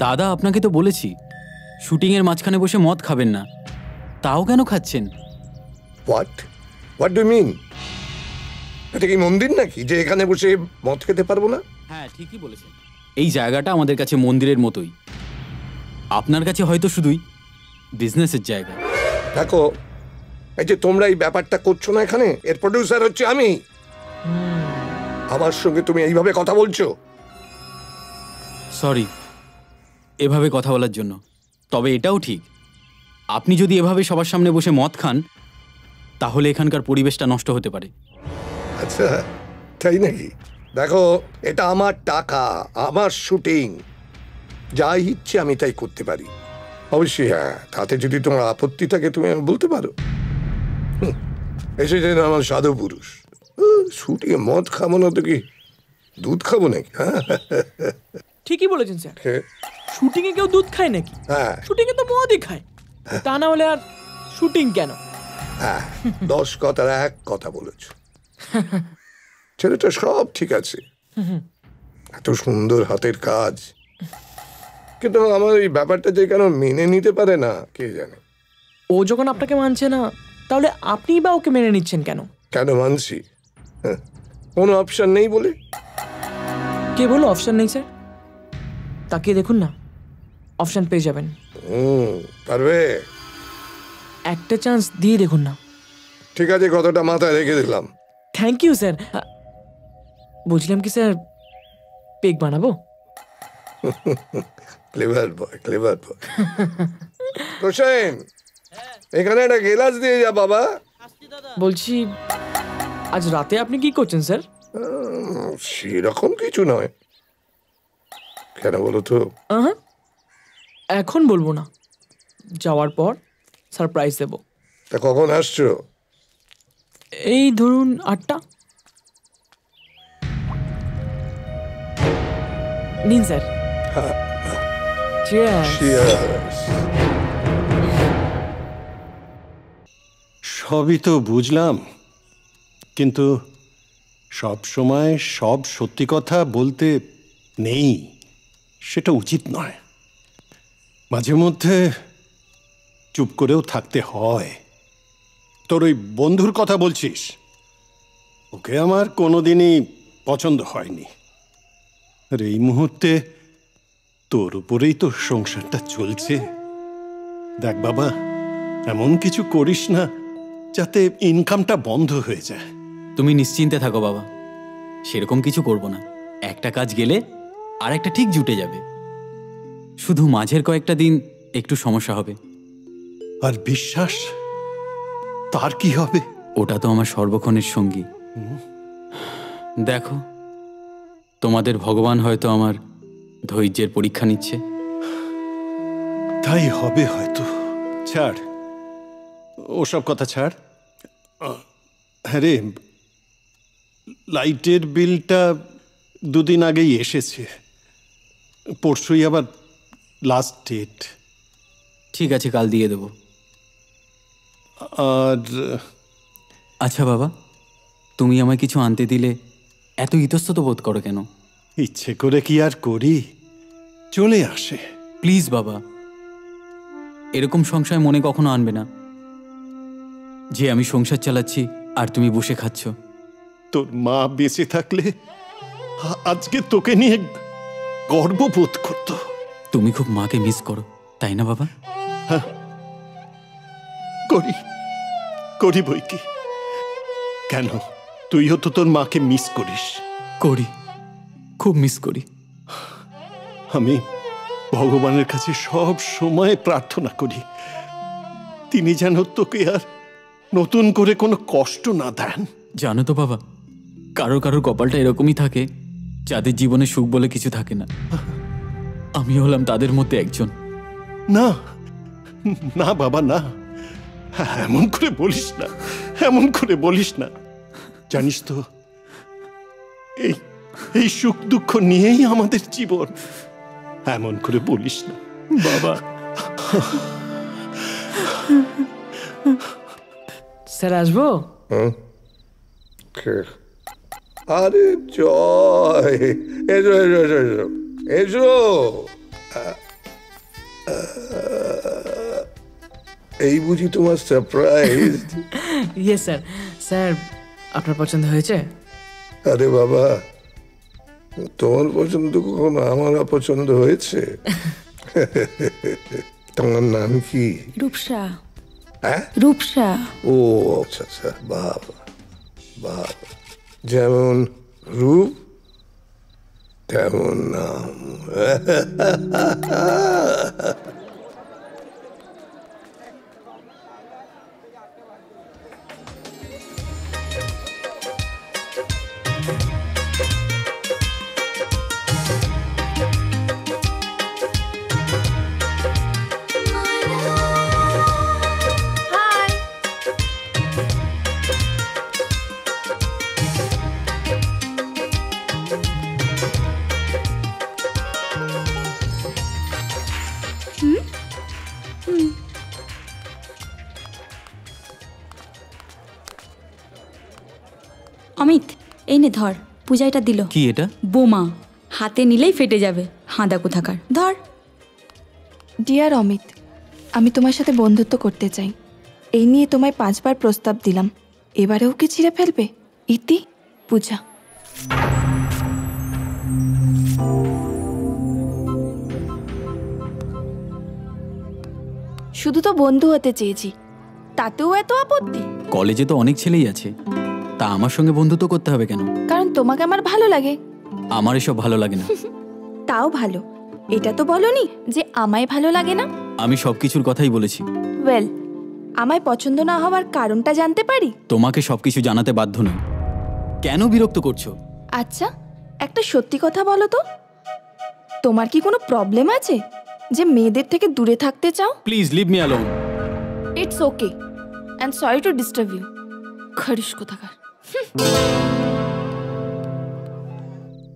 দাদা, আপনাকে তো বলেছি শুটিংয়ের মাঝখানে বসে মদ খাবেন না, তাও কেন খাচ্ছেন? What do mean? এটা কি মন্দির নাকি যে এখানে বসে মদ খেতে পারবো না? হ্যাঁ, ঠিকই বলেছেন। এই জায়গাটা আমাদের কাছে মন্দিরের মতোই, আপনার কাছে হয়তো শুধুই বিজনেসের জায়গা। দেখো, এই যে তোমরা এই ব্যাপারটা করছো না এখানে, এর প্রডিউসার হচ্ছে আমি। আমার সঙ্গে তুমি এইভাবে কথা বলছো? সরি এভাবে কথা বলার জন্য। তবে এটাও ঠিক, আপনি যদি এভাবে সবার সামনে বসে মদ খান তাহলে এখানকার পরিবেশটা নষ্ট হতে পারে। আচ্ছা, তাই নাকি? দেখো, এটা আমার টাকা, আমার শুটিং, যা ইচ্ছে আমি তাই করতে পারি। অবশ্যই হ্যাঁ, তাতে যদি তোমার আপত্তি থাকে তুমি বলতে পারো। এসেছেন আমার সাধু পুরুষ, শুটিংয়ে মদ খাবো না তো কি দুধ খাবো নাকি? ঠিকই বলেছেন স্যার, শুটিং এ কেউ দুধ খায় নাকি? হ্যাঁ, শুটিং এ তো মদই খায়, তা না হলে আর শুটিং কেন? হ্যাঁ, 10 কথার এক কথা বলেছ। ছেলেটা সব ঠিক আছে, এত সুন্দর হাতের কাজ, কিন্তু আমার এই ব্যাপারটা যে কেন মেনে নিতে পারে না কে জানে। ও যখন আপনাকে মানছে না, তাহলে আপনিই বা ওকে মেনে নিচ্ছেন কেন? কেন মানছি? কোনো অপশন নেই বলে। কে বললো অপশন নেই স্যার? তাকিয়ে দেখুন না, অপশন পেয়ে যাবেন। পারবে? একটা চান্স দিয়ে দেখুন না। ঠিক আছে, কথাটা মাথায় রেখে দিলাম। Thank you sir. বুঝলাম কি স্যার, পেক বানাবো? Clever boy, clever boy. Hossain, এখানে একটা গেলাস দিয়ে যা বাবা। বলছি আজ রাতে আপনি কি করছেন স্যার? সেরকম কিছু নয়। কেন বলো তো? এখন বলবো না, যাওয়ার পর সারপ্রাইজ দেব। তা কখন আসছো? এই ধরুন 8টা। নিন স্যার। সবই তো বুঝলাম, কিন্তু সব সময় সব সত্যি কথা বলতে নেই, সেটা উচিত নয়। মাঝে মধ্যে চুপ করেও থাকতে হয়। তোর ওই বন্ধুর কথা বলছিস, ওকে আমার কোনোদিনই পছন্দ হয়নি। আর এই মুহূর্তে তোর উপরেই তো সংসারটা চলছে। দেখ বাবা, এমন কিছু করিস না যাতে ইনকামটা বন্ধ হয়ে যায়। তুমি নিশ্চিন্তে থাকো বাবা, সেরকম কিছু করব না। একটা কাজ গেলে আর একটা ঠিক জুটে যাবে, শুধু মাঝের কয়েকটা দিন একটু সমস্যা হবে। আর বিশ্বাস, তার কি হবে? ওটা তো আমার সর্বক্ষণের সঙ্গী। দেখো, তোমাদের ভগবান হয়তো আমার ধৈর্যের পরীক্ষা নিচ্ছে। তাই হবে হয়তো। ছাড় ওসব কথা, ছাড়। হ্যাঁ রে, লাইটের বিলটা 2 দিন আগেই এসেছে, পরশুই আবার লাস্ট ডেট। ঠিক আছে, কাল দিয়ে দেব। আর আচ্ছা বাবা, তুমি আমায় কিছু আনতে দিলে এত ইতস্তত বোধ করো কেন? ইচ্ছে করে কি আর করি, চলে আসে। প্লিজ বাবা, এরকম সংশয় মনে কখনো আনবে না যে আমি সংসার চালাচ্ছি আর তুমি বসে খাচ্ছ। তোর মা বেঁচে থাকলে আজকে তোকে নিয়ে গর্ববোধ করতো। তুমি খুব মাকে মিস করো, তাই না বাবা? হ্যাঁ, করি করি বই কি। কেন, তুইও তো তোর মাকে মিস করিস? করি, খুব মিস করি। আমি ভগবানের কাছে সব সময় প্রার্থনা করি তিনি যেন তোকে আর নতুন করে কোনো কষ্ট না দেন। জানো তো বাবা, কারোর কারোর কপালটা এরকমই থাকে যাদের জীবনে সুখ বলে কিছু থাকে না। আমি হলাম তাদের মধ্যে একজন। না না বাবা, না, এমন করে বলিস না, এমন করে বলিস না। জানিস তো এই সুখ দুঃখ নিয়েই আমাদের জীবন। এমন করে বলিস না বাবা। স্যার আসবো? আরে জয়, এসো এসো এসো এসো। এই বুঝি তোমার সারপ্রাইজ? Yes sir. স্যার, আপনার পছন্দ হয়েছে? আরে বাবা, তোমার পছন্দ কখনো আমার অপছন্দ হয়েছে? তোমার নাম কি? রূপসা। হ্যাঁ, রূপসা। ও আচ্ছা আচ্ছা, বাবা বাবা, যেমন রূপ তেমন নাম। অমিত, এই নে ধর, পূজাটা দিল। কি এটা? বোমা, হাতে নিলেই ফেটে যাবে, হাঁদা কোথাকার। ধর। ডিয়ার অমিত, আমি তোমার সাথে বন্ধুত্ব করতে চাই। এই নিয়ে তোমায় 5 বার প্রস্তাব দিলাম, এবারেও কি ছিঁড়ে ফেলবে? ইতি, পূজা। শুধু তো বন্ধু হতে চেয়েছি, তাতেও এত আপত্তি? কলেজে তো অনেক ছেলেই আছে, তা আমার সঙ্গে বন্ধুত্ব করতে হবে কেন? কারণ তোমাকে আমার ভালো লাগে। আমার এসব ভালো লাগে না। তাও ভালো, এটা তো বলনি যে আমায় ভালো লাগে না। আমি সবকিছুর কথাই বলেছি। ওয়েল, আমায় পছন্দ না হওয়ার কারণটা জানতে পারি? তোমাকে সবকিছু জানাতে বাধ্য নই। কেন বিরক্ত করছো? আচ্ছা, একটা সত্যি কথা বলো তো, তোমার কি কোনো প্রবলেম আছে যে মেয়েদের থেকে দূরে থাকতে চাও? Please leave me alone. It's okay and sorry to disturb you. খরিস কোথাকার।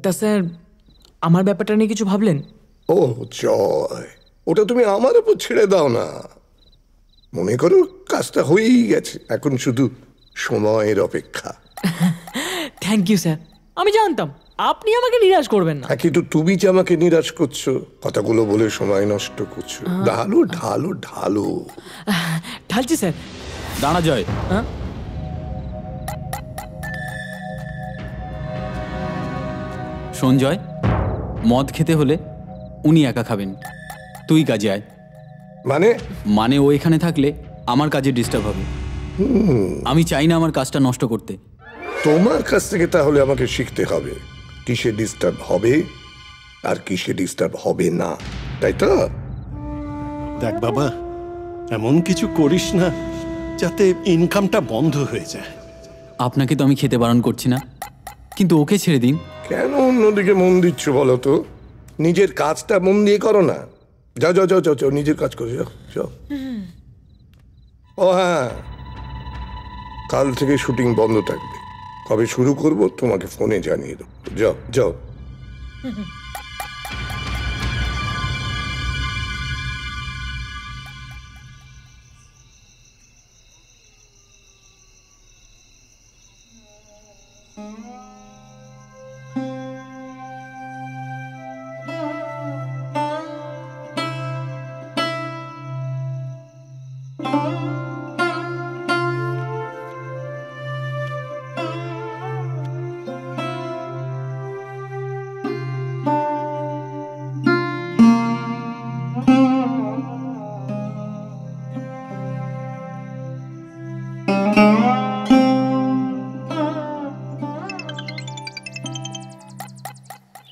তা স্যার, আমার ব্যাপারটা নিয়ে কিছু ভাবলেন? ও জয়, ওটা তুমি আমার উপর ছেড়ে দাও না। মনে করো কাজটা হয়েই গেছে, এখন শুধু সময়ের অপেক্ষা। থ্যাংক ইউ স্যার, আমি জানতাম আপনি আমাকে নিরাশ করবেন না। কিন্তু তুমি যে আমাকে নিরাশ করছো, কথাগুলো বলে সময় নষ্ট করছো। ঢালো ঢালো ঢালো। ঢালছি স্যার। দাঁড়া জয়। হ্যাঁ, শোন জয়, মদ খেতে হলে উনি একা খাবেন, তুই কাজে আয়। মানে ও এখানে থাকলে আমার কাজে ডিস্টার্ব হবে। আমি চাই না আমার কাজটা নষ্ট করতে। তোমার কাছ থেকে তাহলে আমাকে শিখতে হবে কিসে ডিস্টার্ব হবে আর কিসে ডিস্টার্ব হবে না, তাই তো? দেখ বাবা, এমন কিছু করিস না যাতে ইনকামটা বন্ধ হয়ে যায়। আপনাকে তো আমি খেতে বারণ করছি না, কিন্তু ওকে ছেড়ে দিন। কেন অন্যদিকে মন দিচ্ছ বলো তো? নিজের কাজটা মন দিয়ে করো না। যাও যাও যাও যাও যাও, নিজের কাজ করে যাও যাও। ও হ্যাঁ, কাল থেকে শুটিং বন্ধ থাকবে। কবে শুরু করব তোমাকে ফোনে জানিয়ে দেবো। যাও যাও।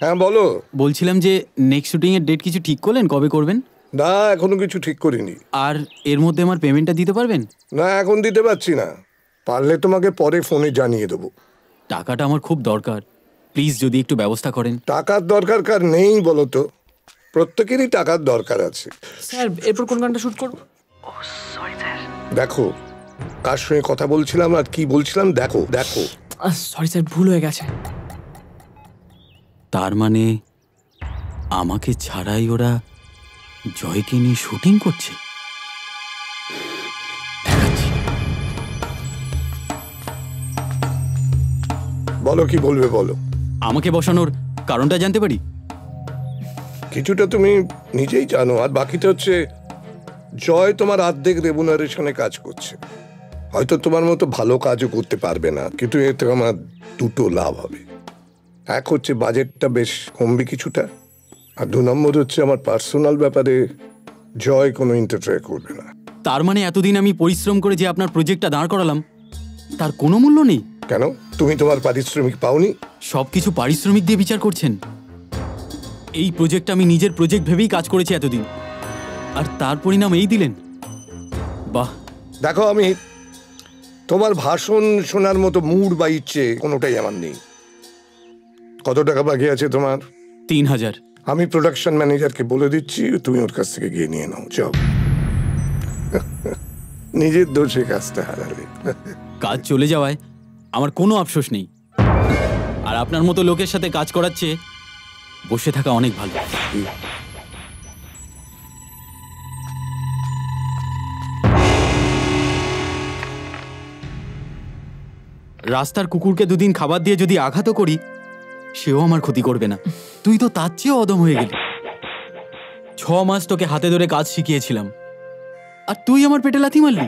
হ্যাঁ বলো। বলছিলাম যে নেক্সট শুটিং এর ডেট কিছু ঠিক করলেন, কবে করবেন? না, এখনো কিছু ঠিক করিনি। আর এর মধ্যে আমার পেমেন্টটা দিতে পারবেন? না, এখন দিতে পারছি না, পারলে তোমাকে পরে ফোনে জানিয়ে দেবো। টাকাটা আমার খুব দরকার, প্লিজ যদি একটু ব্যবস্থা করেন। টাকার দরকার কার নেই বলো তো? প্রত্যেকেরই টাকার দরকার আছে। স্যার এরপর কোন গানটা শুট করব? দেখো কার সঙ্গে কথা বলছিলাম আর কি বলছিলাম, দেখো দেখো। সরি স্যার, ভুল হয়ে গেছে। তার মানে আমাকে ছাড়াই ওরা জয়কে নিয়ে শুটিং করছে? বলো কি বলবে বলো। আমাকে বসানোর কারণটা জানতে পারি? কিছুটা তুমি নিজেই জানো, আর বাকিটা হচ্ছে জয় তোমার অর্ধেক রেমুনারেশনে কাজ করছে। হয়তো তোমার মতো ভালো কাজও করতে পারবে না, কিন্তু এতে আমার দুটো লাভ হবে। এক হচ্ছে বাজেটটা বেশ কমবে কিছুটা, আর 2 নম্বর হচ্ছে আমার পার্সোনাল ব্যাপারে জয় কোনো ইন্টারফেয়ার করবে না। তার মানে এতদিন আমি পরিশ্রম করে যে আপনার প্রজেক্টটা দাঁড় করালাম তার কোনো মূল্য নেই? কেন, তুমি তোমার পারিশ্রমিক পাওনি? সবকিছু পারিশ্রমিক দিয়ে বিচার করছেন? এই প্রজেক্ট আমি নিজের প্রজেক্ট ভেবেই কাজ করেছি এতদিন, আর তার পরিণাম এই দিলেন? বাহ। দেখো, আমি তোমার ভাষণ শোনার মতো মুড বা ইচ্ছে কোনোটাই আমার নেই। কত টাকা বাকি আছে তোমার? 3000। আমি প্রোডাকশন ম্যানেজারকে বলে দিচ্ছি, তুমি ওর কাছ থেকে গিয়ে নিয়ে নাও, যাও। নিজের দোষে কাজটা হারালে। কাজ চলে যাওয়ায় আমার কোনো আফসোস নেই, আর আপনার মতো লোকের সাথে কাজ করার চেয়ে বসে থাকা অনেক ভালো। রাস্তার কুকুরকে 2 দিন খাবার দিয়ে যদি আঘাতও করি সেও আমার ক্ষতি করবে না। তুই তো তার চেয়েও অদম হয়ে গেলি। 6 মাস তোকে হাতে ধরে কাজ শিখিয়েছিলাম, আর তুই আমার পেটে লাথি মারলি।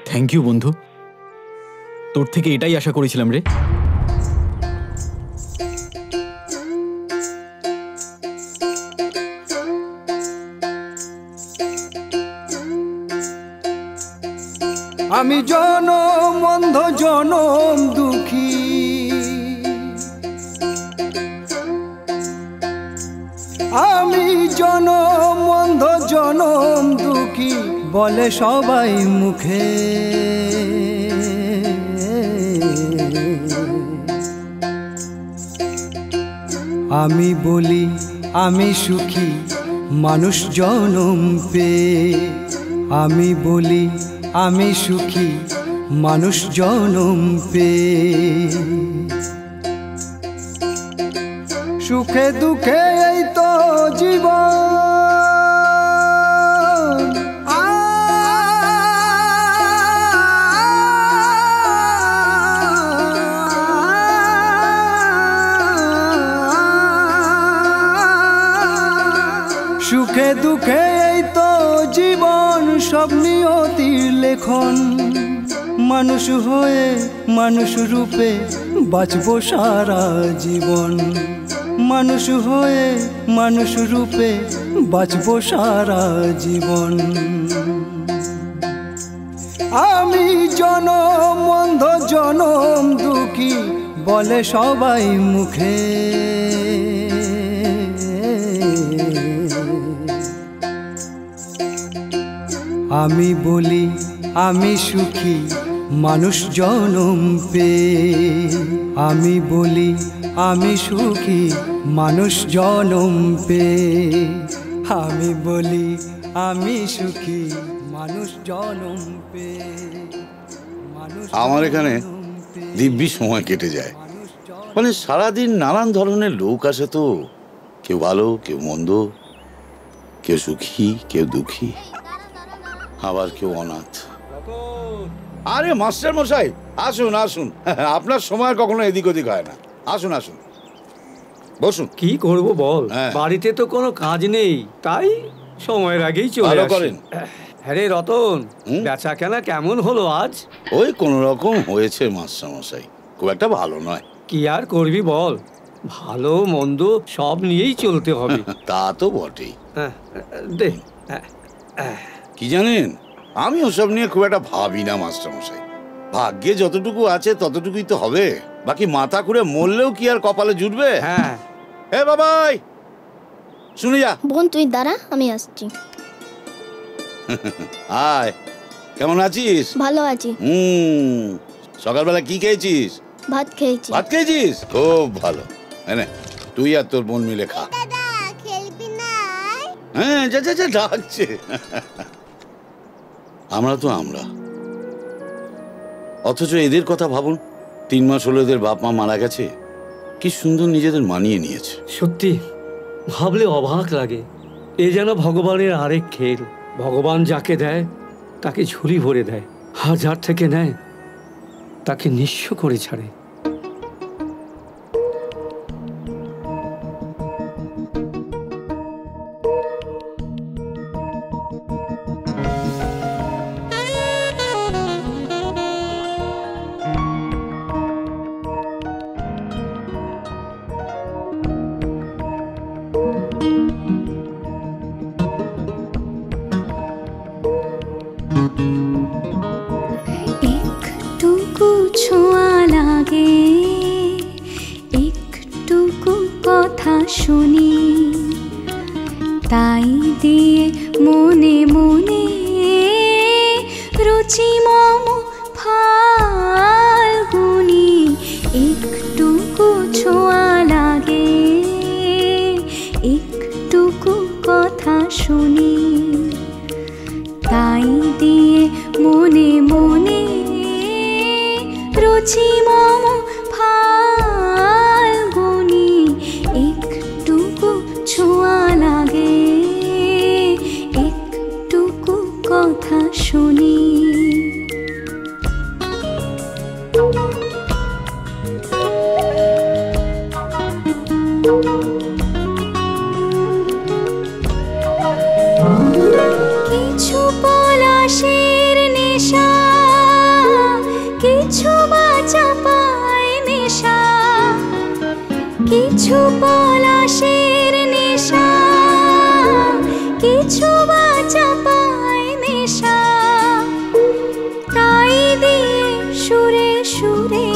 থ্যাংক ইউ বন্ধু, তোর থেকে এটাই আশা করেছিলাম রে। আমি জনম অন্ধ জনম দুঃখী, আমি জনম অন্ধ জনম দুঃখী বলে সবাই মুখে। আমি বলি আমি সুখী মানুষ জনম পেয়ে। আমি বলি আমি সুখী মানুষ জনম পেয়ে। সুখে দুঃখে এই তো জীবন, সুখে দুঃখে এই তো জীবন, সব নিয়তির লেখন। মানুষ হয়ে মানুষ রূপে বাঁচবো সারা জীবন। মানুষ হয়ে মানুষ রূপে বাঁচবো সারা জীবন। আমি জনম অন্ধ জনম দুঃখী বলে সবাই মুখে। আমি বলি আমি সুখী মানুষ জনম পেয়ে। আমি বলি আমি সুখী মানুষ জনম পেয়ে। আমি বলি আমি সুখী মানুষ জনম পেয়ে। আমার এখানে দিব্যি সময় কেটে যায়। মানে সারাদিন নানান ধরনের লোক আসে তো, কেউ ভালো কেউ মন্দ, কেউ সুখী কেউ দুঃখী, আবার কেউ অনাথ। আরে মাস্টার মশাই, আসুন আসুন, আপনার সময় কখনো এদিক ওদিক হয় না। আসুন আসুন, বসুন। কি করব বল, বাড়িতে তো কোনো কাজ নেই, তাই সময়ের আগেই চলে করেন। হ্যাঁ রে রতন, বেচা কেনা কেমন হলো আজ? ওই কোন রকম হয়েছে মাস্টারমশাই, খুব একটা ভালো নয়। কি আর করবি বল, ভালো মন্দ সব নিয়েই চলতে হবে। তা তো বটেই। দে, কি জানেন, আমি ওসব নিয়ে খুব একটা ভাবি না মাস্টারমশাই। ভাগ্যে যতটুকু আছে ততটুকুই তো হবে, বাকি মাথা ঘুরে মরলেও কি আর কপালে জুটবে? হ্যাঁ। এ বাবাই, শুনে যা। বোন তুই দাঁড়া, আমি আসছি। আয়, কেমন আছিস? ভালো আছি। সকালবেলা কি খেয়েছিস? ভাত খেয়েছি। ভাত খেয়েছিস? খুব ভালো। এনে তুই আর তোর বোন মিলে খা। হ্যাঁ, যা যা যা, ডাকছে। আমরা তো আমরা, অথচ এদের কথা ভাবুন। 3 মাস হলো এদের বাপ মা মারা গেছে, কি সুন্দর নিজেদের মানিয়ে নিয়েছে। সত্যি ভাবলে অবাক লাগে, এ যেন ভগবানের আরেক খেল। ভগবান যাকে দেয় তাকে ঝুলি ভরে দেয়, আর যার থেকে নেয় তাকে নিঃস্ব করে ছাড়ে। একটুকু ছোঁয়া লাগে, একটুকু কথা শুনি, তাই দিয়ে মনে মনে রুচি মম ফাল্গুনি। একটুকু ছোঁয়া লাগে, একটুকু কথা শুনি, তাই দিয়ে মনে মনে রুচি মম ফাল্গুনি। একটুকু ছোঁয়া লাগে, একটুকু কথা শুনি। কিছু পলাশের নেশা, কিছু বাঁচা পায় নেশা, কিছু পলাশের নেশা, কিছু বাঁচা পায় নেশা, তাই দিয়ে সুরে সুরে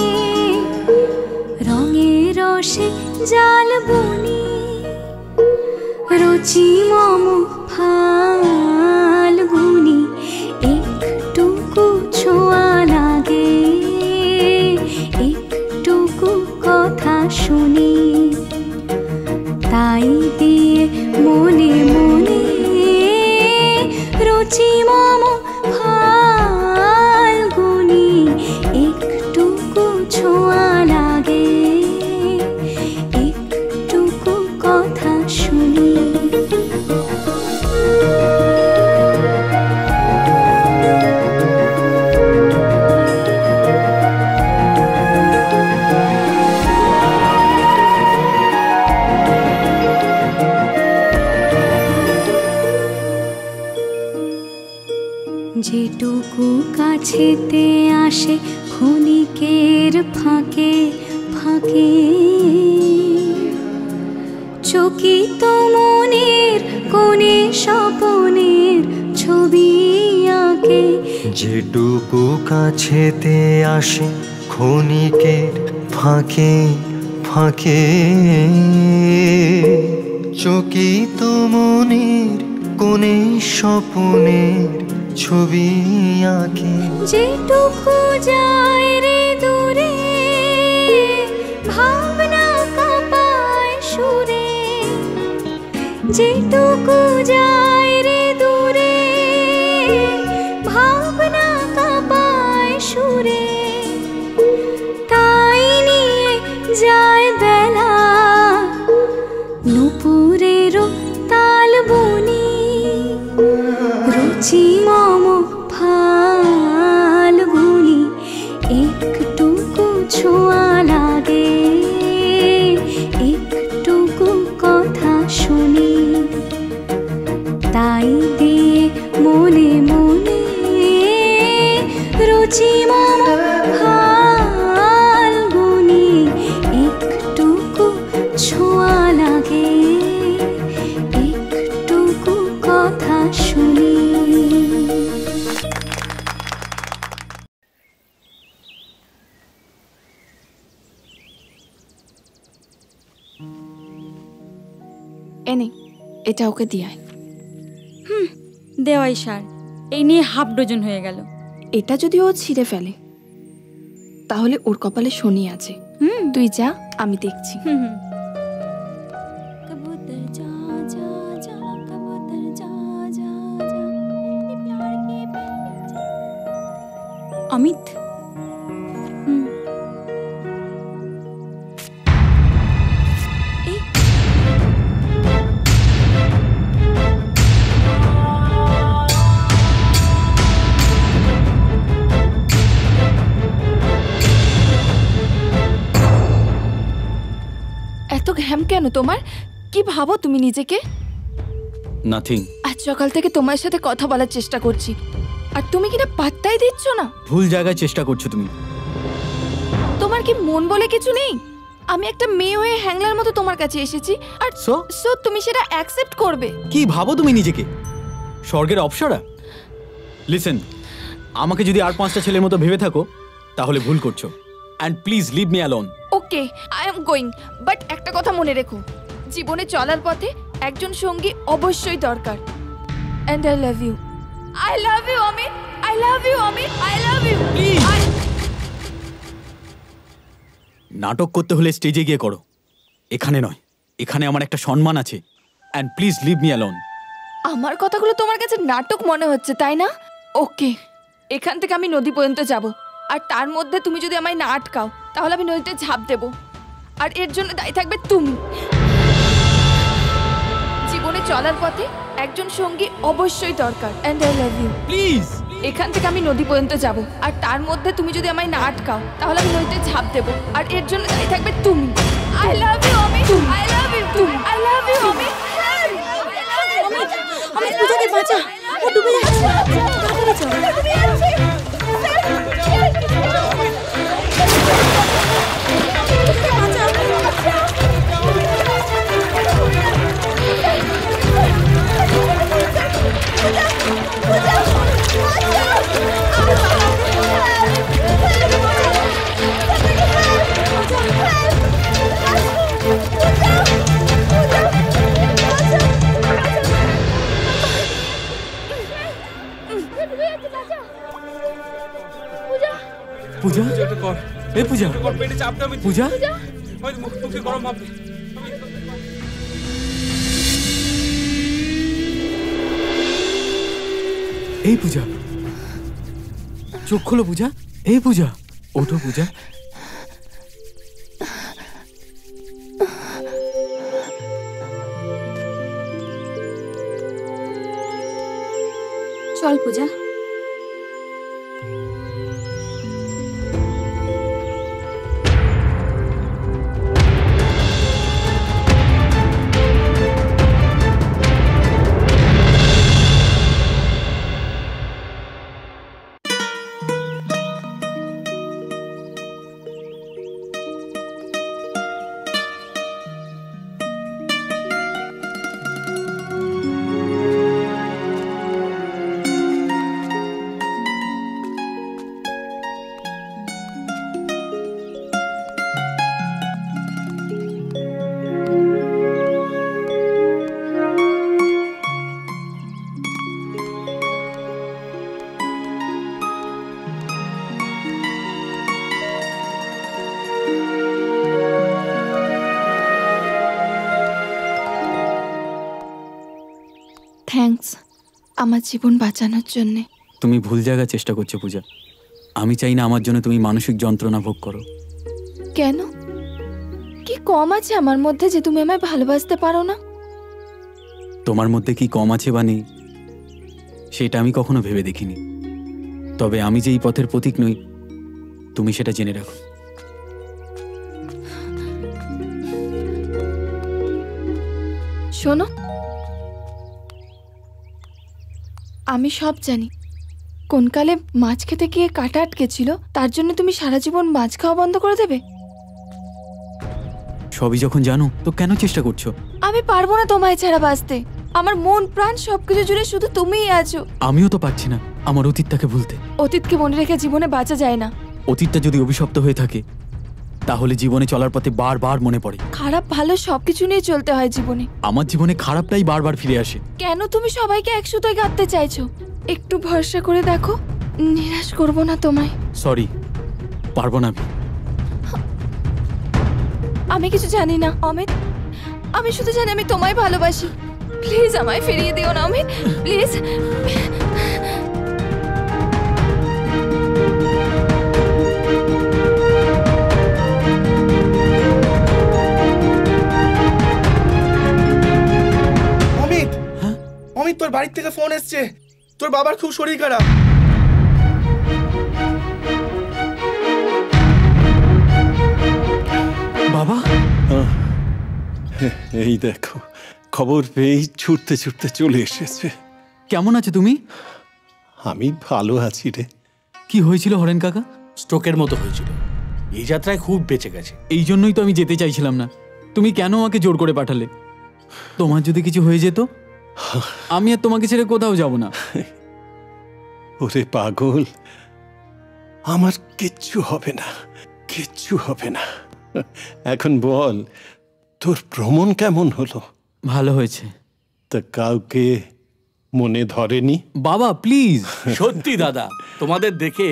রঙে রসে জাল বুনি। রুচি মম ফাল্গুনি। একটুকু ছোঁয়া লাগে, একটুকু কথা শুনি, তাই দিয়ে মনে মনে রুচি মম ফাল্গুনি। একটুকু ছোঁয়া লাগে, একটুকু কথা শুনি। যেটুকু কাছেতে আসে ক্ষণিকের ফাঁকে ফাঁকে, চকিত মনের কোণে স্বপনের ছবি আঁকে। যেটুকু কাছেতে আসে ক্ষণিকের ফাঁকে ফাঁকে, চকিত মনের কোণে স্বপনের ছবি আঁকে। যেটুকু যায় রে দূরে, ভাবনা কাঁপায় সুরে। যেটুকু যায় রে দূরে, ভাবনা কাঁপায় সুরে, তাই নিয়ে যায় বেলা নুপুরেরও তাল বনি। রুচি মম ফাল্গুনি। একটু এনে এটা ওকে দিয়ে আয়। দেওয়াই সার, এই নিয়ে হাফ ডজন হয়ে গেল। এটা যদি ও ছিঁড়ে ফেলে তাহলে ওর কপালে শনি আছে। তুই যা, আমি দেখছি। অমিত, এত ঘ্যাম কেন তোমার? কি ভাবো তুমি নিজেকে? নাথিং। আজ সকাল থেকে তোমার সাথে কথা বলার চেষ্টা করছি আর তুমি কিনা পাত্তাই দিচ্ছ না। ভুল জায়গায় চেষ্টা করছো তুমি। তোমার কি মন বলে কিছু নেই? আমি একটা মেয়ে হয়ে হ্যাংলার মতো তোমার কাছে এসেছি আর সো তুমি সেটা অ্যাকসেপ্ট করবে? কি ভাবো তুমি নিজেকে? স্বর্গের অপ্সরা? লিসেন, আমাকে যদি আর 5টা ছেলের মতো ভেবে থাকো তাহলে ভুল করছো। And please leave me alone. Okay, I am going, but একটা কথা মনে রেখো, জীবনে চলার পথে একজন সঙ্গী অবশ্যই দরকার। And I love you. I love you Amit, I love you Amit, I love you. নাটক করতে হলে স্টেজে গিয়ে করো, এখানে নয়। এখানে আমার একটা সম্মান আছে। And please leave me alone. আমার কথাগুলো তোমার কাছে নাটক মনে হচ্ছে, তাই না? ওকে, এখান থেকে আমি নদী পর্যন্ত যাব আর তার মধ্যে তুমি যদি আমায় না আটকাও তাহলে আমি নদীতে ঝাঁপ দেব আর এর জন্য দায়ী থাকবে তুমি। জীবনে চলার পথে একজন সঙ্গী অবশ্যই দরকার। And I love you. Please, এখান থেকে আমি নদী পর্যন্ত যাব আর তার মধ্যে তুমি যদি আমায় না আটকাও তাহলে আমি নদীতে ঝাঁপ দেব আর এর জন্য দায়ী থাকবে তুমি। I love you Amit, I love you, I love you Amit. Amit, পূজাকে বাঁচা, ও ডুবে যাচ্ছে। তাড়াতাড়ি চল। পূজা, এই পূজা, পূজা, এই পূজা, চোখ খোলো পূজা, এই পূজা, ওঠো পূজা। চল পূজা। থ্যাঙ্কস আমার জীবন বাঁচানোর জন্যে। তুমি ভুল জায়গায় চেষ্টা করছো পূজা। আমি চাই না আমার জন্য তুমি মানসিক যন্ত্রণা ভোগ করো। কেন? কি কম আছে আমার মধ্যে যে তুমি আমায় ভালোবাসতে পারো না? তোমার মধ্যে কি কম আছে বা নেই সেটা আমি কখনো ভেবে দেখিনি। তবে আমি যে এই পথের পথিক নই তুমি সেটা জেনে রাখো। শোনো, আমি সব জানি কোন কালে মাছ খেতে গিয়ে কাঁটা আটকেছিল, তার জন্য তুমি সারা জীবন মাছ খাওয়া বন্ধ করে দেবে? সবই যখন জানো তো কেন চেষ্টা করছো? আমি পারবো না তোমায় ছাড়া বাঁচতে। আমার মন প্রাণ সবকিছু জুড়ে শুধু তুমিই আছো। আমিও তো পারছি না আমার অতীতটাকে ভুলতে। অতীতকে মনে রেখে জীবনে বাঁচা যায় না। অতীতটা যদি অভিশপ্ত হয়ে থাকে তাহলে জীবনে চলার পথে বারবার মনে পড়ে। খারাপ ভালো সবকিছু নিয়ে চলতে হয় জীবনে। আমার জীবনে খারাপটাই বারবার ফিরে আসে। কেন তুমি সবাইকে এক সুতোয় গাঁথতে চাইছো? একটু ভরসা করে দেখো, নিরাশ করব না তোমায়। সরি, পারবো না। আমি কিছু জানি না অমিত, আমি শুধু জানি আমি তোমায় ভালোবাসি। প্লিজ আমায় ফিরিয়ে দিও না অমিত, প্লিজ। অমিত, অমিত তোর বাড়ির থেকে ফোন এসছে, তোর বাবার খুব শরীর খারাপ। বাবা, এই দেখো খবর পেয়ে ছুটতে ছুটতে চলে এসেছে। কেমন আছো তুমি? আমি ভালো আছি রে। কি হয়েছিল হরেন কাকা? স্ট্রোকের মতো হয়েছিল। এই যাত্রায় খুব বেঁচে গেছে। এই জন্যই তো আমি যেতে চাইছিলাম না। তুমি কেন আমাকে জোর করে পাঠালে? তোমার যদি কিছু হয়ে যেত, আমি আর তোমাকে ছেড়ে কোথাও যাব না। ওরে পাগল, আমার কিচ্ছু হবে না, কিচ্ছু হবে না। এখন বল, তোর ভ্রমণ কেমন হলো? ভালো হয়েছে। তা কাউকে মনে ধরেনি? বাবা প্লিজ। সত্যি দাদা, তোমাদের দেখে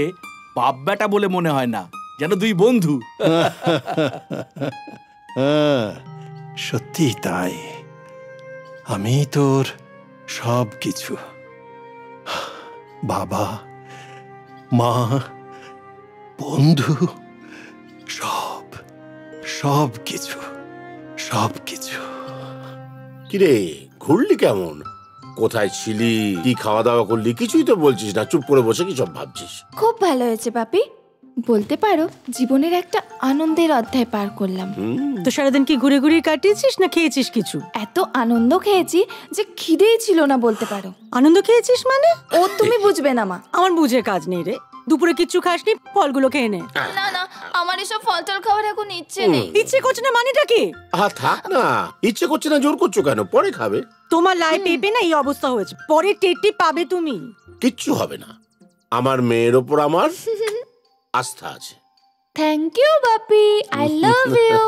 বাপ বেটা বলে মনে হয় না, যেন দুই বন্ধু। সত্যি তাই। আমি তোর সব কিছু, বাবা মা বন্ধু, সব সব কিছু, সব কিছু। কিরে, ঘুরলি কেমন? কোথায় ছিলি? কি খাওয়া দাওয়া করলি? কিছুই তো বলছিস না, চুপ করে বসে কি সব ভাবছিস? খুব ভালো হয়েছে বাপি, বলতে পারো জীবনের একটা আনন্দের অধ্যায় পার করলাম। তো সারাদিন কি ঘুরে ঘুরে কাটিয়েছিস না খেয়েছিস কিছু? এত আনন্দ খেয়েছি যে খিদেই ছিল না বলতে পারো। আনন্দ খেয়েছিস মানে? ও তুমি বুঝবে না মা। আমার বুঝে কাজ নেই রে। দুপুরে কিচ্ছু খাসনি, ফলগুলো খেয়ে নে। না না, আমার এসব ফল টল খাওয়ার এখন ইচ্ছে নেই। ইচ্ছে করছে না মানেটা কি? থাক না, ইচ্ছে করছে না জোর করছো কেন? পরে খাবে। তোমার লাই পেপে না এই অবস্থা হয়েছে, পরে টেটটি পাবে তুমি। কিচ্ছু হবে না, আমার মেয়ের ওপর আমার আস্থা আছে। থ্যাংক ইউ বাপি, আই লাভ ইউ।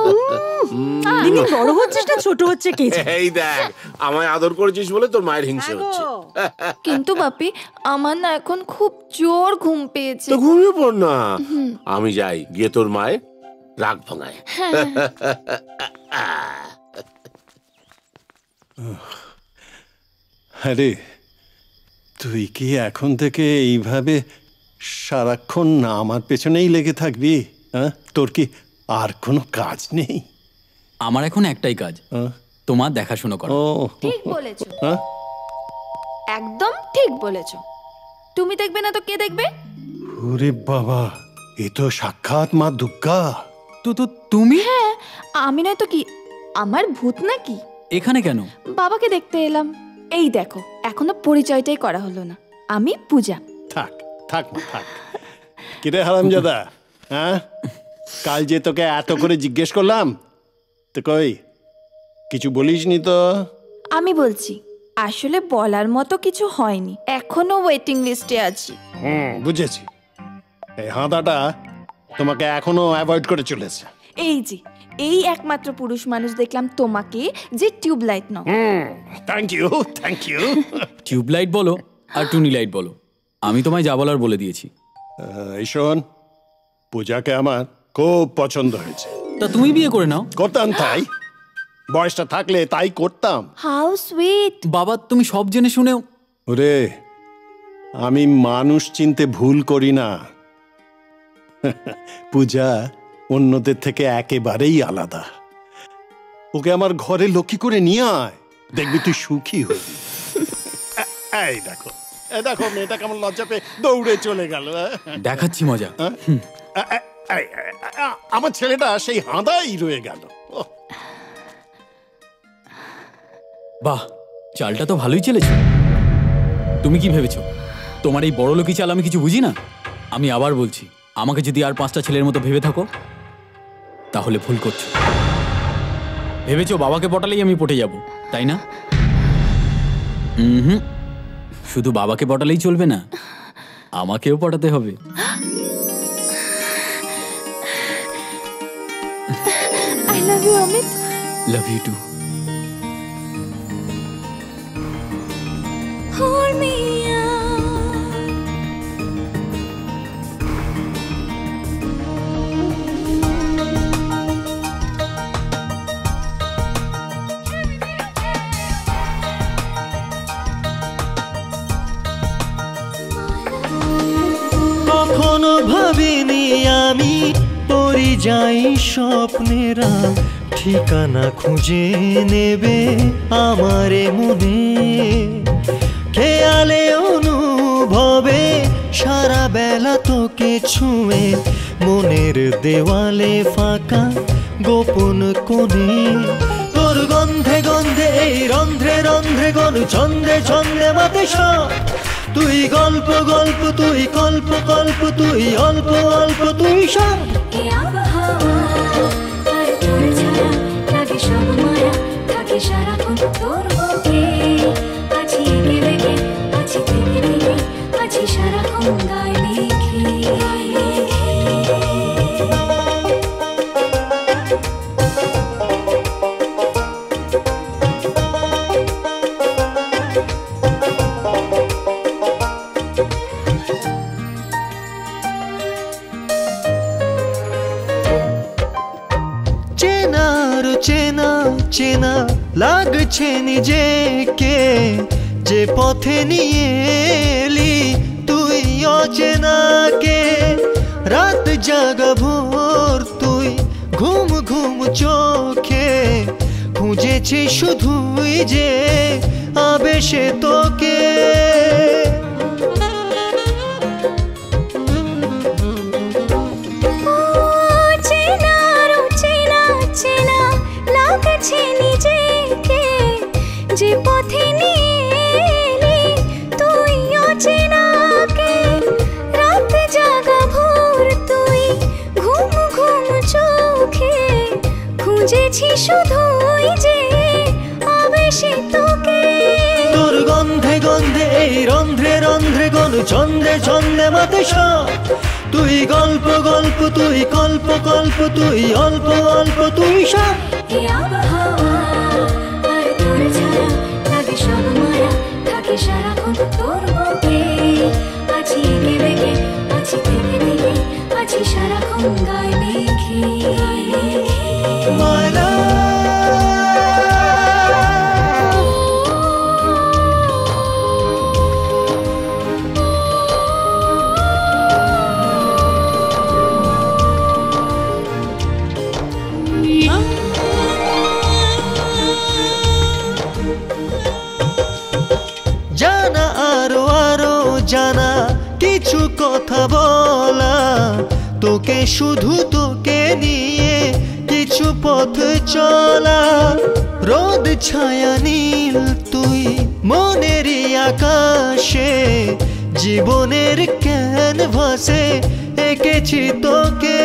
দিন দিন বড় হচ্ছিস না ছোট হচ্ছে কে জানে? এই দেখ, আমায় আদর করেছিস বলে তোর মায়ের হিংসে হচ্ছে। কিন্তু বাপি, আমার না এখন খুব জোর ঘুম পেয়েছে। তো ঘুমিয়ে পড় না, আমি যাই গিয়ে তোর মায়ের রাগ ভাঙাই। আরে তুই কি এখন থেকে এইভাবে সারাক্ষণ না আমার পেছনেই লেগে থাকবি? হ্যাঁ, তোর কি আর কোনো কাজ নেই? আমার এখন একটাই কাজ, তোমার দেখাশোনা করা। ঠিক বলেছো, একদম ঠিক বলেছো। তুমি দেখবে না তো কে দেখবে? ওরে বাবা, এ তো সাক্ষাৎ মা দুর্গা। তো তুমি? হ্যাঁ, আমি নয় তো কি, আমার ভূত নাকি? এখানে কেন? বাবাকে দেখতে এলাম। এই দেখো, এখনো পরিচয়টাই করা হলো না, আমি পূজা। থাক থাক থাক। কিরে হারামজাদা, হ্যাঁ কাল যে তোকে এত করে জিজ্ঞেস করলাম, তো কই কিছু বলিসনি তো? আমি বলছি, আসলে বলার মতো কিছু হয়নি, এখনো ওয়েটিং লিস্টে আছি। বুঝেছি। এই হাঁদাটা তোমাকে এখনো অ্যাভয়েড করে চলেছে। এই যে, এই একমাত্র পুরুষ মানুষ দেখলাম তোমাকে যে টিউবলাইট নাও। Thank you, thank you. Tubelight বলো আর টুনি লাইট বলো, আমি তোমায় যা বলার বলে দিয়েছি। এই শোন, পূজাকে আমার খুব পছন্দ হয়েছে। তা তুমি বিয়ে করে নাও। করতাম তাই, বয়সটা থাকলে তাই করতাম। How sweet. বাবা তুমি সব জেনে শুনেও। ওরে, আমি মানুষ চিনতে ভুল করি না। পূজা অন্যদের থেকে একেবারেই আলাদা। ওকে আমার ঘরে লক্ষ্মী করে নিয়ে আয়, দেখবি তুই সুখী হবি। এই দেখো, দেখো মেয়েটা কেমন লজ্জা পেয়ে দৌড়ে চলে গেল। দেখাচ্ছি মজা। আমার ছেলেটা সেই হাঁদাই রয়ে গেল। বাহ, চালটা তো ভালোই চলেছে। তুমি কি ভেবেছো তোমার এই বড় লোকি চাল আমি কিছু বুঝি না? আমি আবার বলছি, আমাকে যদি আর 5টা ছেলের মতো ভেবে থাকো তাহলে ভুল করছো। ভেবেছো বাবাকে পটালেই আমি পটে যাব, তাই না? শুধু বাবাকে পটালেই চলবে না, আমাকেও পটাতে হবে। I love you Amit. Love you too. Hold me কখনো ভাবিনি আমি পরিযায়ী স্বপ্নেরা ঠিকানা খুঁজে নেবে আমারে মনে, খেয়ালে অনুভবে সারা বেলা তোকে ছুঁয়ে মনের দেওয়ালে ফাঁকা গোপন কোণে, তোর গন্ধে গন্ধে এই রন্ধ্রে রন্ধ্রে গনু ছন্দে ছন্দে মাতে সব, তুই গল্প গল্প তুই কল্প কল্প তুই অল্প অল্প তুই সব। সব মায়া থাকে সারাক্ষণ তোর বুকে, আছি এঁকে বেঁকে আছি থেকে থেকে আছি সারাক্ষণ গায়ে লিখে। চেনা চেনা লাগছে নিজেকে, যে পথে নিয়ে এলি তুই অচেনাকে, রাত জাগা ভোর তুই ঘুম ঘুম চোখে, খুঁজেছি শুধুই যে আবেশে তোকে। যে পথে নিয়ে এলি তুই অচেনাকে, রাত জাগা ভোর তুই ঘুম ঘুম চোখে, খুঁজেছি শুধুই যে আবেশে তোকে। তোর গন্ধে গন্ধে এই রন্ধ্রে রন্ধ্রে গনু ছন্দে ছন্দে মাতে সব, তুই গল্প গল্প তুই কল্প কল্প তুই অল্প অল্প তুই সব। সব মায়া থাকে সারাক্ষণ তোর বুকে, আছি এঁকে বেঁকে আছি থেকে থেকে আছি সারাক্ষণ গায়ে লিখে। জানা আরো আরো জানা কিছু কথা বলা, তোকে শুধু তোকে নিয়ে কিছু পথ চলা, রোদ ছায়া নীল তুই মনেরই আকাশে, জীবনের ক্যানভাসে এঁকেছি তোকে।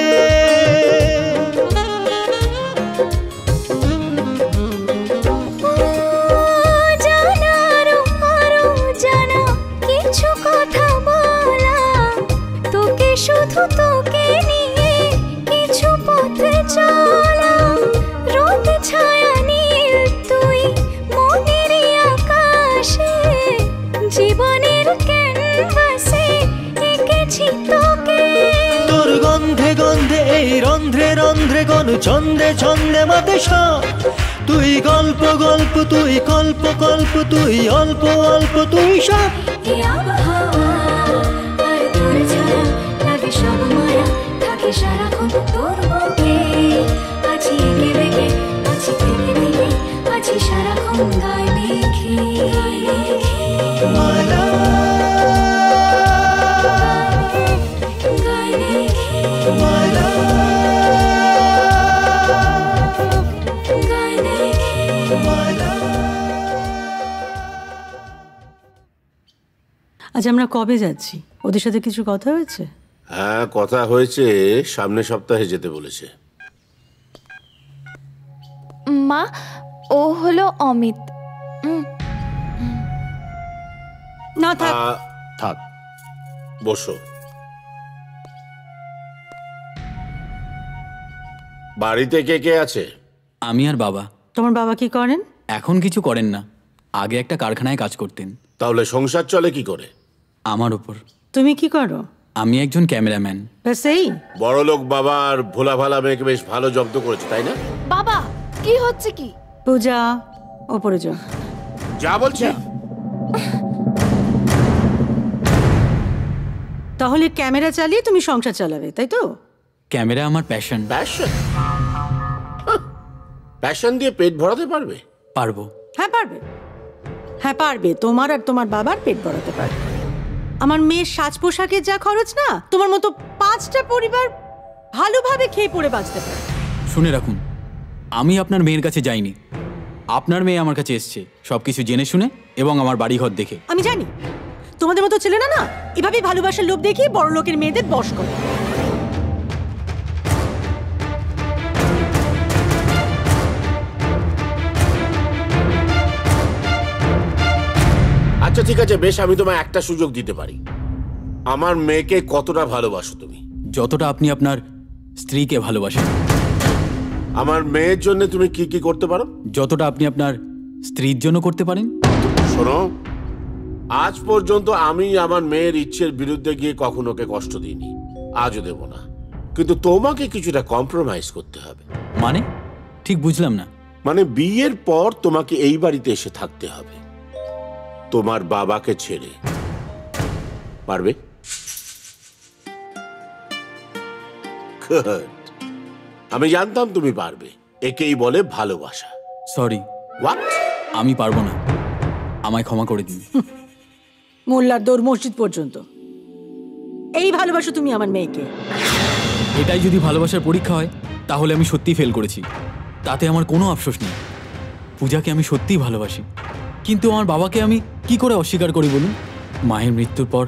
শুধু তোকে নিয়ে কিছু পথে চলা, রোদ ছায়া নীল তুই মনেরই আকাশে, জীবনের ক্যানভাসে এঁকেছি তোকে। তোর গন্ধে গন্ধে এই রন্ধ্রে রন্ধ্রে গনু ছন্দে ছন্দে মাতে সব, তুই গল্প গল্প তুই কল্প কল্প তুই অল্প অল্প তুই সব। সব মায়া থাকে সারাক্ষণ তোর বুকে, আছি এঁকে বেঁকে আছি থেকে থেকে আছি সারাক্ষণ গায়ে লিখে। আচ্ছা আমরা কবে যাচ্ছি? ওদের সাথে কিছু কথা হয়েছে? হ্যাঁ কথা হয়েছে, সামনের সপ্তাহে যেতে বলেছে। মা ও হলো অমিত। না থাক থাক, বসো। বাড়িতে কে কে আছে? আমি আর বাবা। তোমার বাবা কি করেন? এখন কিছু করেন না, আগে একটা কারখানায় কাজ করতেন। তাহলে সংসার চলে কি করে? আমার উপর। তুমি কি করো? আমি একজন ক্যামেরাম্যান। সেই বড় লোক বাবা আর ভোলা ভালা মেয়েকে বেশ ভালো জব্দ করেছে, তাই না? বাবা কি হচ্ছে কি? পূজা ওপরে যাও। যা বলছি। তাহলে ক্যামেরা চালিয়ে তুমি সংসার চালাবে, তাই তো? ক্যামেরা আমার প্যাশন। প্যাশন? প্যাশন দিয়ে পেট ভরাতে পারবে? পারবো। হ্যাঁ পারবে, হ্যাঁ পারবে। তোমার আর তোমার বাবার পেট ভরাতে পারবে। আমার মেয়ের সাজ পোশাকের যা খরচ না, তোমার মতো 5টা পরিবার ভালোভাবে খেয়ে পড়ে বাঁচতে পারে। শুনে রাখুন, আমি আপনার মেয়ের কাছে যাইনি, আপনার মেয়ে আমার কাছে এসছে সবকিছু জেনে শুনে এবং আমার বাড়িঘর দেখে। আমি জানি তোমাদের মতো ছেলে না এভাবেই ভালোবাসার লোভ দেখিয়ে বড় লোকের মেয়েদের বশ করে। আচ্ছা ঠিক আছে, বেশ, আমি তোমায় একটা সুযোগ দিতে পারি। আমার মেয়েকে কতটা ভালোবাসো তুমি? যতটা আপনি আপনার স্ত্রীকে ভালোবাসেন। আমার মেয়ের জন্য তুমি কি কি করতে পারো? যতটা আপনি আপনার স্ত্রীর জন্য করতে পারেন। শোনো, আজ পর্যন্ত আমি আমার মেয়ের ইচ্ছের বিরুদ্ধে গিয়ে কখনো ওকে কষ্ট দিইনি, আজও দেব না। কিন্তু তোমাকে কিছুটা কম্প্রোমাইজ করতে হবে। মানে ঠিক বুঝলাম না। মানে বিয়ের পর তোমাকে এই বাড়িতে এসে থাকতে হবে তোমার বাবাকে ছেড়ে। পারবে? আমি জানতাম তুমি পারবে। একেই বলে ভালোবাসা। সরি। হোয়াট? আমি পারবো না, আমায় ক্ষমা করে দিন। মোল্লার দৌড় মসজিদ পর্যন্ত। এই ভালোবাসো তুমি আমার মেয়েকে? এটাই যদি ভালোবাসার পরীক্ষা হয় তাহলে আমি সত্যিই ফেল করেছি, তাতে আমার কোনো আফসোস নেই। পূজাকে আমি সত্যিই ভালোবাসি, কিন্তু আমার বাবাকে আমি কি করে অস্বীকার করি বলুন? মায়ের মৃত্যুর পর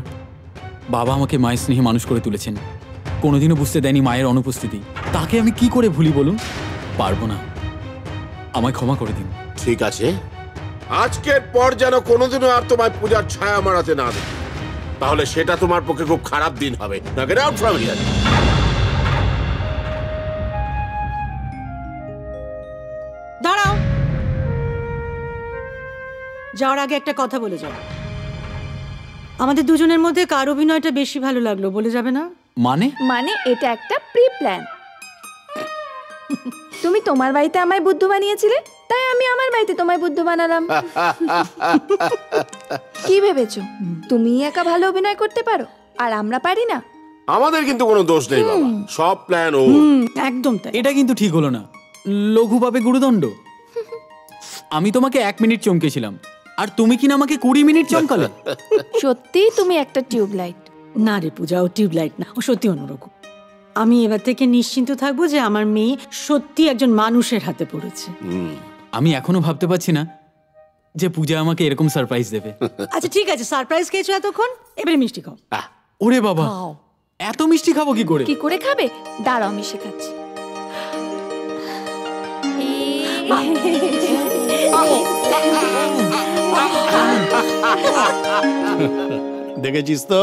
বাবা আমাকে মায়ের স্নেহে মানুষ করে তুলেছেন, কোনোদিনও বুঝতে দেয়নি মায়ের অনুপস্থিতি। তাকে আমি কি করে ভুলি বলুন? পারবো না, আমায় ক্ষমা করে দিন। ঠিক আছে, আজকের পর যেন কোনোদিনও আর তোমায় পূজার ছায়া মারাতে না দেখি, তাহলে সেটা তোমার পক্ষে খুব খারাপ দিন হবে। না, গেট আউট ফ্রম হিয়ার। দাঁড়াও, যাওয়ার আগে একটা কথা বলে যাও। আমাদের দুজনের মধ্যে কার অভিনয়টা বেশি ভালো লাগলো বলে যাবে না? মানে এটা একটা প্রি প্ল্যান। তুমি তোমার বাড়িতে আমায় বুদ্ধ বানিয়েছিলে, তাই আমি আমার বাড়িতে তোমায় বুদ্ধ বানালাম। কি ভেবেছো তুমি একা ভালো অভিনয় করতে পারো আর আমরা পারি না? আমাদের কিন্তু কোনো দোষ নেই বাবা, সব প্ল্যান ও। একদম তাই। এটা কিন্তু ঠিক হলো না, লঘু পাপে গুরুদণ্ড। আমি তোমাকে 1 মিনিট চমকেছিলাম আর তুমি কিনা আমাকে 20 মিনিট চমকালে। সত্যি তুমি একটা টিউবলাইট। না রে পূজা, ও টিউবলাইট না, ও সত্যি অন্যরকম। আমি এবার থেকে নিশ্চিন্ত থাকবো যে আমার মেয়ে সত্যি একজন মানুষের হাতে পড়েছে। আমি এখনো ভাবতে পারছি না যে পূজা আমাকে এরকম সারপ্রাইজ দেবে। আচ্ছা ঠিক আছে, সারপ্রাইজ খেয়েছো এতক্ষণ, এবারে মিষ্টি খাও। ওরে বাবা, এত মিষ্টি খাবো কি করে? কি করে খাবে? দাঁড়াও আমি শেখাচ্ছি। দেখেছিস তো,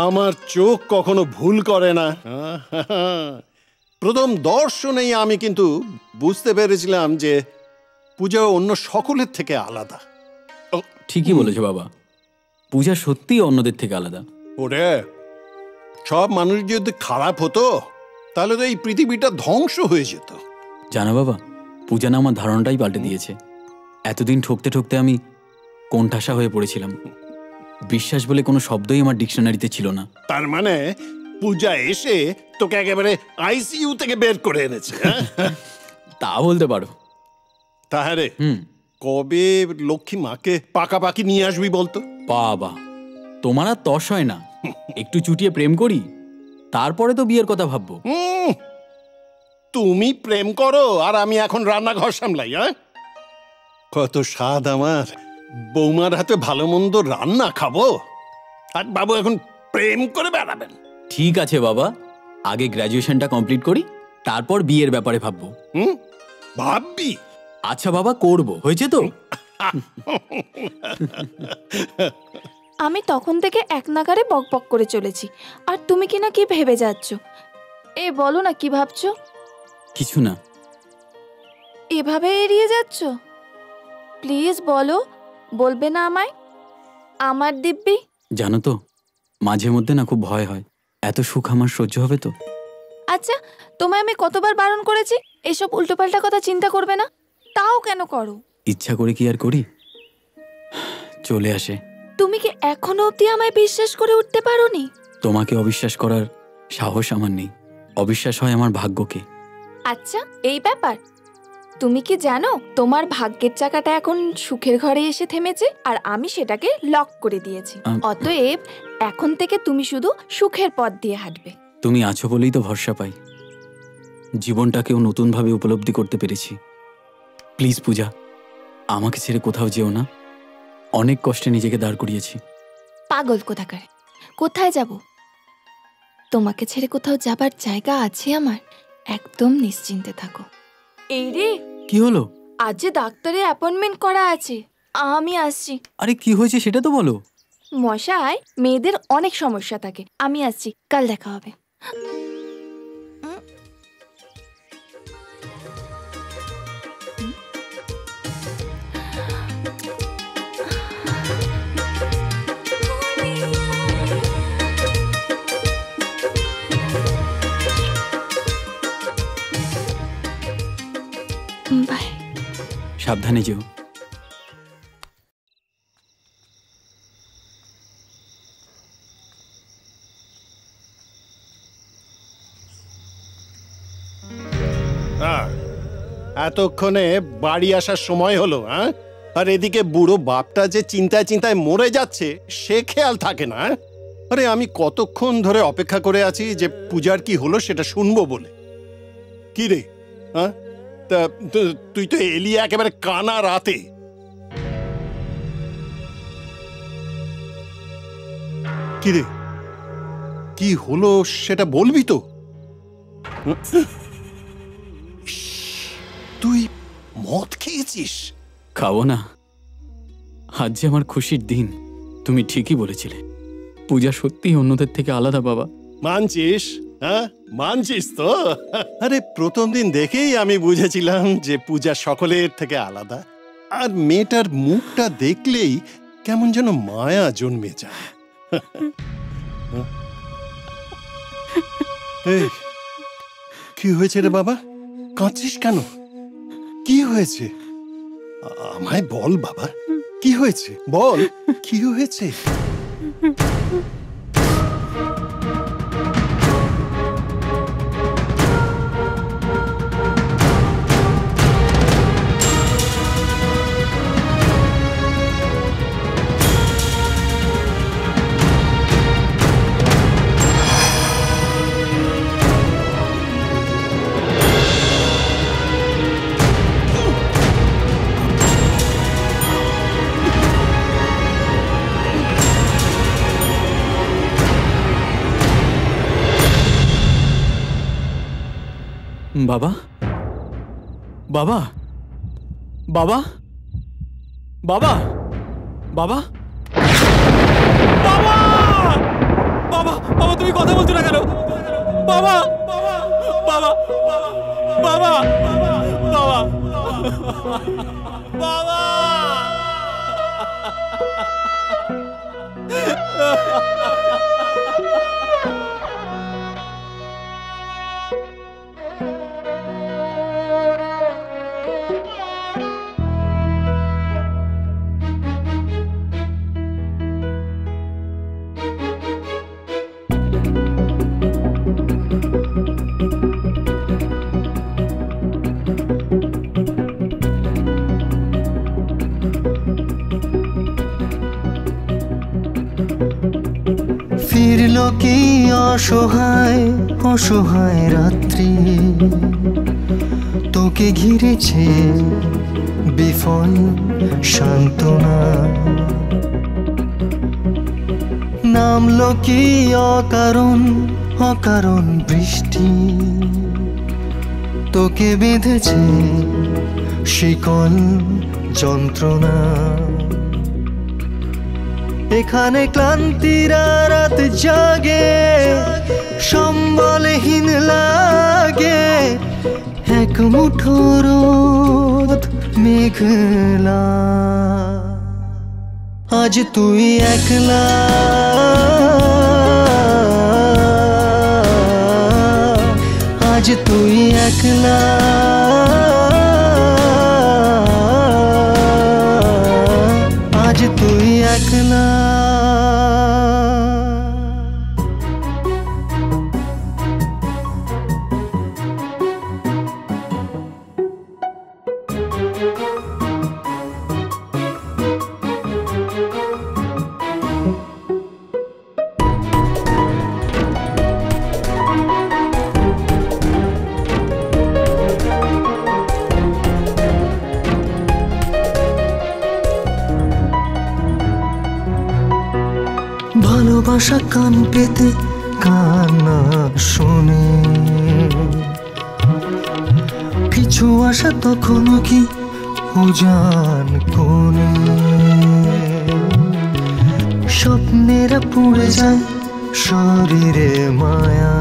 আমার চোখ কখনো ভুল করে না। প্রথম দর্শনেই আমি কিন্তু বুঝতে পেরেছিলাম যে পূজা অন্য সকলের থেকে আলাদা। ঠিকই বলেছো বাবা, পূজা সত্যিই অন্যদের থেকে আলাদা। ওরে, সব মানুষ যদি খারাপ হতো তাহলে তো এই পৃথিবীটা ধ্বংস হয়ে যেত। জানো বাবা, পূজা না আমার ধারণাটাই পাল্টে দিয়েছে। এতদিন ঠকতে ঠকতে আমি কোণঠাসা হয়ে পড়েছিলাম। বিশ্বাস বলে কোনো শব্দই আমার ডিকশনারিতে ছিল না। তার মানে পূজা এসে তোকে একেবারে আইসিইউ থেকে বের করে এনেছে। তা বলতে পারো। তাহলে কবে লক্ষ্মী মাকে পাকাপাকি নিয়ে আসবি বলতো? বাবা, তোমার আর তস হয় না। একটু চুটিয়ে প্রেম করি, তারপরে তো বিয়ের কথা ভাববো। তুমি প্রেম করো আর আমি এখন রান্নাঘর সামলাই। কত স্বাদ আমার বৌমার হাতে ভালো মন্দ রান্না খাবো, আর বাবু এখন প্রেম করে বেড়াবেন। ঠিক আছে বাবা, আগে গ্র্যাজুয়েশনটা কমপ্লিট করি, তারপর বিয়ের ব্যাপারে ভাববো। ভাববি? আচ্ছা বাবা, করব। হয়েছে তো? আমি তখন থেকে এক নাগারে বকবক করে চলেছি, আর তুমি কিনা কি ভেবে যাচ্ছ? বলো না কি ভাবছো? কিছু না। এভাবে এড়িয়ে যাচ্ছ? প্লিজ বলো, বলবে না আমায়? আমার দিব্যি। জানো তো, মাঝে মধ্যে না খুব ভয় হয়, এত সুখ আমার সহ্য হবে তো? আচ্ছা, তোমায় আমি কতবার বারণ করেছি এসব উল্টোপাল্টা কথা চিন্তা করবে না, তাও কেন করো? ইচ্ছা করে কি আর করি, চলে আসে। তুমি কি এখনো অব্দি আমায় বিশ্বাস করে উঠতে পারোনি? তোমাকে অবিশ্বাস করার সাহস আমার নেই। অবিশ্বাস হয় আমার ভাগ্যকে। আচ্ছা, এই ব্যাপার। তুমি কি জানো তোমার ভাগ্যের চাকাটা এখন সুখের ঘরে এসে থেমেছে, আর আমি সেটাকে লক করে দিয়েছি। অতএব এখন থেকে তুমি শুধু সুখের পথ দিয়ে হাঁটবে। তুমি আছো বলেই তো ভরসা পাই, জীবনটাকেও নতুনভাবে উপলব্ধি করতে পেরেছি। প্লিজ পূজা, আমাকে ছেড়ে কোথাও যেও না। অনেক কষ্টে নিজেকে দাঁড় করিয়েছি। পাগল কোথাকার, কোথায় যাব? তোমাকে ছেড়ে কোথাও যাবার জায়গা আছে আমার, একদম নিশ্চিন্তে থাকো। এই রে, কি হলো? আজ যে ডাক্তারের অ্যাপয়েন্টমেন্ট করা আছে, আমি আসছি। আরে কি হয়েছে সেটা তো বলো। মশাই, মেয়েদের অনেক সমস্যা থাকে, আমি আসছি, কাল দেখা হবে। বাই। সাবধানে যেও। এতক্ষণে বাড়ি আসার সময় হলো, হ্যাঁ? আর এদিকে বুড়ো বাপটা যে চিন্তায় চিন্তায় মরে যাচ্ছে সে খেয়াল থাকে না। আরে আমি কতক্ষণ ধরে অপেক্ষা করে আছি যে পূজার কি হলো সেটা শুনবো বলে। কি রে, হ্যাঁ? তা তুই তো এলি একেবারে কানা রাতে। কি রে, কি হলো সেটা বলবি তো? তুই মদ খেয়েছিস? খাবো না, আজ যে আমার খুশির দিন। তুমি ঠিকই বলেছিলে, পূজা সত্যিই অন্যদের থেকে আলাদা বাবা। মানছিস? হ্যাঁ, মানছিস তো? আরে প্রথম দিন দেখেই আমি বুঝেছিলাম যে পূজা সকলের থেকে আলাদা। আর মেয়েটার মুখটা দেখলেই কেমন যেন মায়া জন্মে যায়। এই, কি হয়েছে রে বাবা? কাঁদছিস কেন? কি হয়েছে? আমায় বল বাবা, কি হয়েছে বল, কি হয়েছে? বাবা, বাবা, বাবা, বাবা, বাবা, বাবা, বাবা, বাবা, তুমি কথা বলছো না কেন? বাবা, বাবা, বাবা, বাবা, বাবা, ফিরল কি অসহায় অসহায় রাত্রি, তোকে ঘিরেছে বিফল সান্ত্বনা। নামলো কি অকারণ অকারণ বৃষ্টি, তোকে বেঁধেছে শিকল যন্ত্রণা। এখানে ক্লান্তিরা রাত জাগে, সম্বলহীন লাগে, এক মুঠো রোদ মেঘলা, আজ তুই একলা, আজ তুই একলা, আজ তুই একলা। ভালোবাসা কান পেতে কান্না শোনে, পিছু আসা তখনও কি উজান কোণে, স্বপ্নেরা পুড়ে যায় শরীরে মায়া,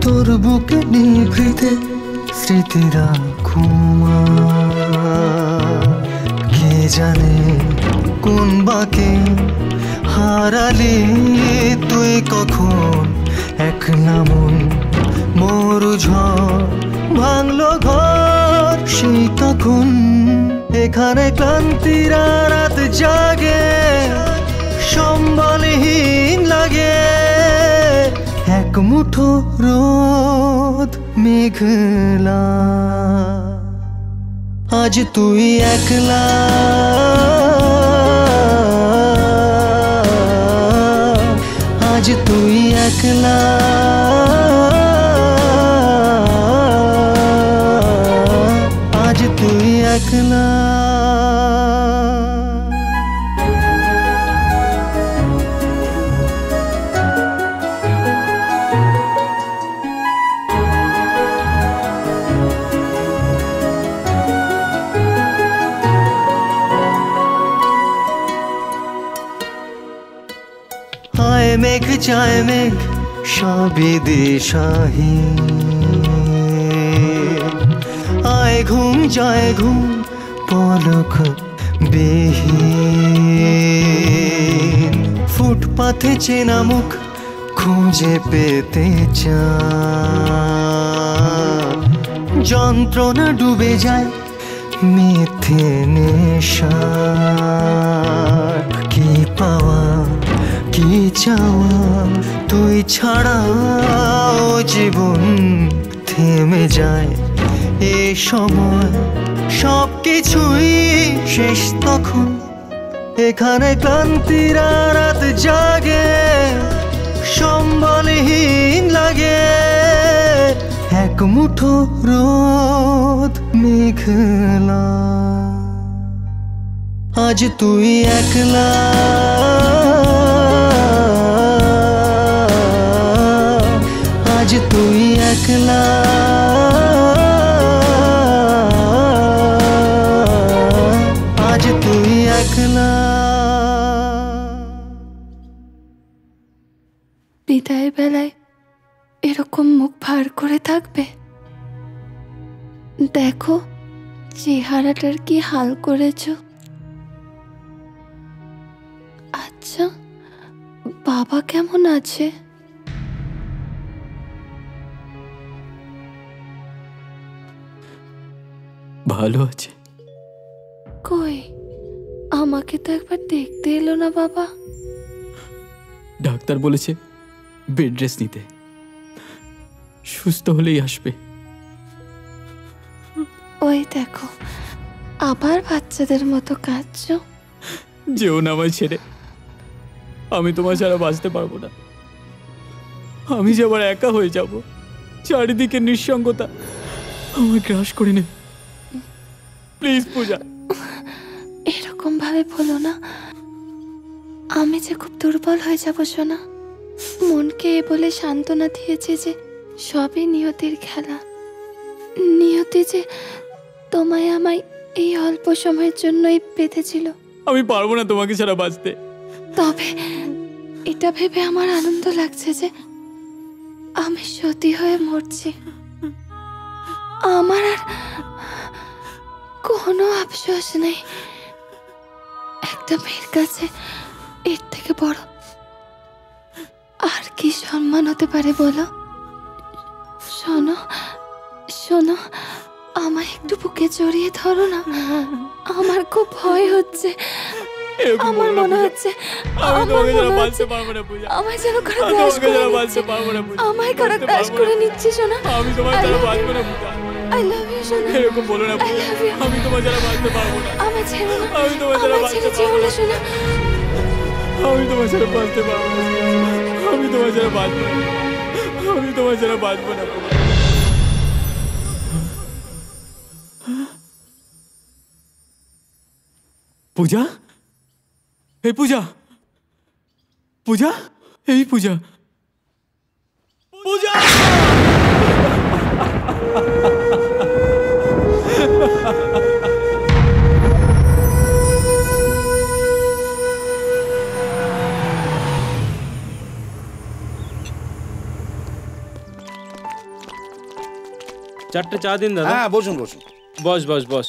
তোর বুকে নিভৃতে স্মৃতিরা ঘুমায়। কে জানে কোন বাকে হারালি তুই কখন, এক নামন মরু ঝড় ভাঙলো ঘর সেই তখন। এখানে ক্লান্তিরা রাত জাগে, সম্বলহীন লাগে, এক মুঠো রোদ মেঘলা, আজ তুই একলা, আজ তুই একলা, আজ তুই একলা। আয় মেঘ যায় মেঘ সবই দিশাহীন, আয় ঘুম যায় ঘুম পলক বিহীন, ফুটপাথে চেনা মুখ খুঁজে পেতে চায়, যন্ত্রণা ডুবে যায় মিথ্যে নেশা। কি পাওয়া কি চাওয়া তুই ছাড়া ও জীবন থেমে যায় এ সময়, সব কিছুই শেষ তখন। এখানে ক্লান্তিরা রাত জাগে, সম্বলহীন লাগে, এক মুঠো রোদ মেঘলা, আজ তুই একলা, আজ তুই একলা, আজ তুই একলা। বিদায় বেলায় এরকম মুখ ভার করে থাকবে? দেখো চেহারাটার কি হাল করেছো। আচ্ছা বাবা কেমন আছে? ভালো আছে। কই আমাকে তো একবার দেখতে এলো না বাবা। ডাক্তার বলেছে বেড রেস্ট নিতে, সুস্থ হলেই আসবে। ওই দেখো আবার বাচ্চাদের মতো কাঁদছো। যেও না আমায় ছেড়ে, আমি তোমার ছাড়া বাঁচতে পারবো না। আমি যে আবার একা হয়ে যাব, চারিদিকে নিঃসঙ্গতা আমায় গ্রাস করে নেবে। প্লিজ পূজা, এরকম ভাবে বলো না, আমি যে খুব দুর্বল হয়ে যাব সোনা। মনকে এ বলে সান্ত্বনা দিয়েছে যে সবই নিয়তির খেলা। নিয়তি যে তোমায় আমায় এই অল্প সময়ের জন্যই বেঁধেছিল। আমি পারবো না তোমাকে ছাড়া বাঁচতে। তবে এটা ভেবে আমার আনন্দ লাগছে যে আমি সতী হয়ে মরছি। আমার আর কোনো আফসোস নেই। একটা মেয়ের কাছে এর থেকে বড় আর কি সম্মান হতে পারে বলো? শোনো শোনো, আমায় একটু বুকে জড়িয়ে ধরো না। আমার খুব ভয় হচ্ছে। আমার মনে হচ্ছে আমায় যেন কারো গ্রাস করে নিচ্ছে। আমায় কারো গ্রাস করে নিচ্ছে। শোনা, আমি তোমার ছাড়া বাঁচবো না পূজা। আই লাভ ইউ শোনা। এরকম বলো না পূজা, আমি তোমার ছাড়া বাঁচতে পারবো না। আমায় ছেড়ো না, আমি তোমার ছাড়া বাঁচতে পারবো না শোনা। আমি তোমার ছাড়া বাঁচতে পারবো না। আমি তোমার ছাড়া বাঁচবো না। আমি তোমার ছাড়া বাঁচবো না। পূজা, এই পূজা, পূজা, এই পূজা, পূজা। চারটে চা দিন দাদা। হ্যাঁ বসুন বসুন। বস বস বস,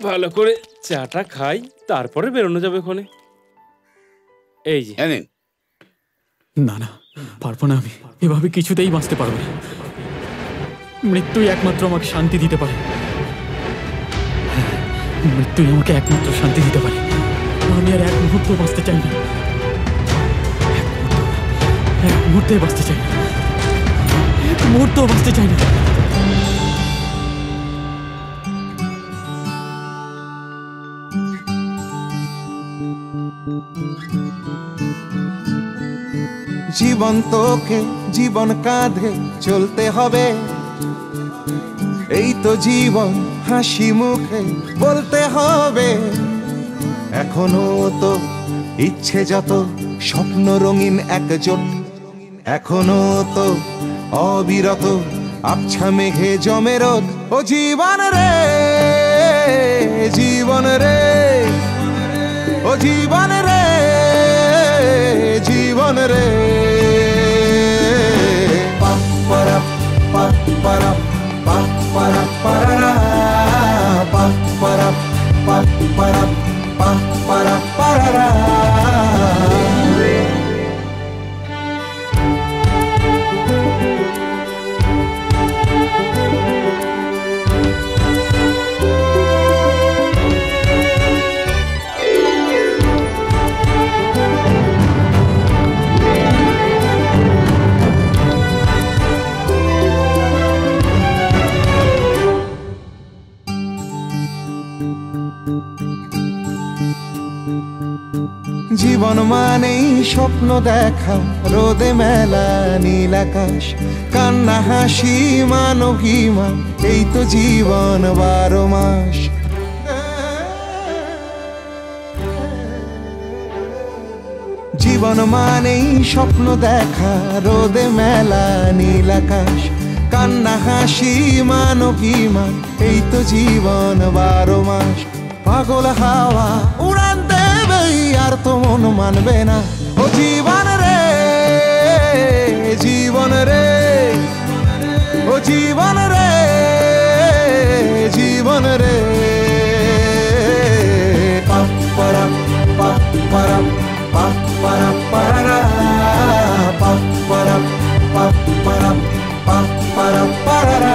ভালো করে চাটা খাই, তারপরে বেরোনো যাবে ওখানে। এই যে না না, পারবো না। আমি এভাবে কিছুতেই বাঁচতে পারবো না। মৃত্যুই একমাত্র আমাকে শান্তি দিতে পারে। মৃত্যুই আমাকে একমাত্র শান্তি দিতে পারে। আমি আর এক মুহূর্ত বাঁচতে চাই না। এক মুহূর্তে বাঁচতে চাই না। এক মুহূর্ত বাঁচতে চাই না। জীবন তোকে জীবন কাঁধে চলতে হবে, এই তো জীবন হাসি মুখে বলতে হবে। এখনো তো ইচ্ছে যত স্বপ্ন রঙিন একজোট, এখনো তো অবিরত আবছা মেঘে জমে রোদ। ও জীবন রে জীবন রে, ও জীবন রে জীবন রে। পারা পারা পারা পারা পারা পারা পারা পারা। জীবন মানেই স্বপ্ন দেখা, রোদে মেলা নীল আকাশ, কান্না হাসি মান অভিমান, এই তো জীবন 12 মাস। জীবন মানেই স্বপ্ন দেখা, রোদে মেলা নীল আকাশ, কান্না হাসি মান অভিমান, এই তো জীবন 12 মাস। পাগল হাওয়া উড়ান দেবে আর তো মন মানবে না। ও জীবন রে জীবন রে, ও জীবন রে জীবন রে। পারা পারা পারা পারা পারা পারা পারা পারা।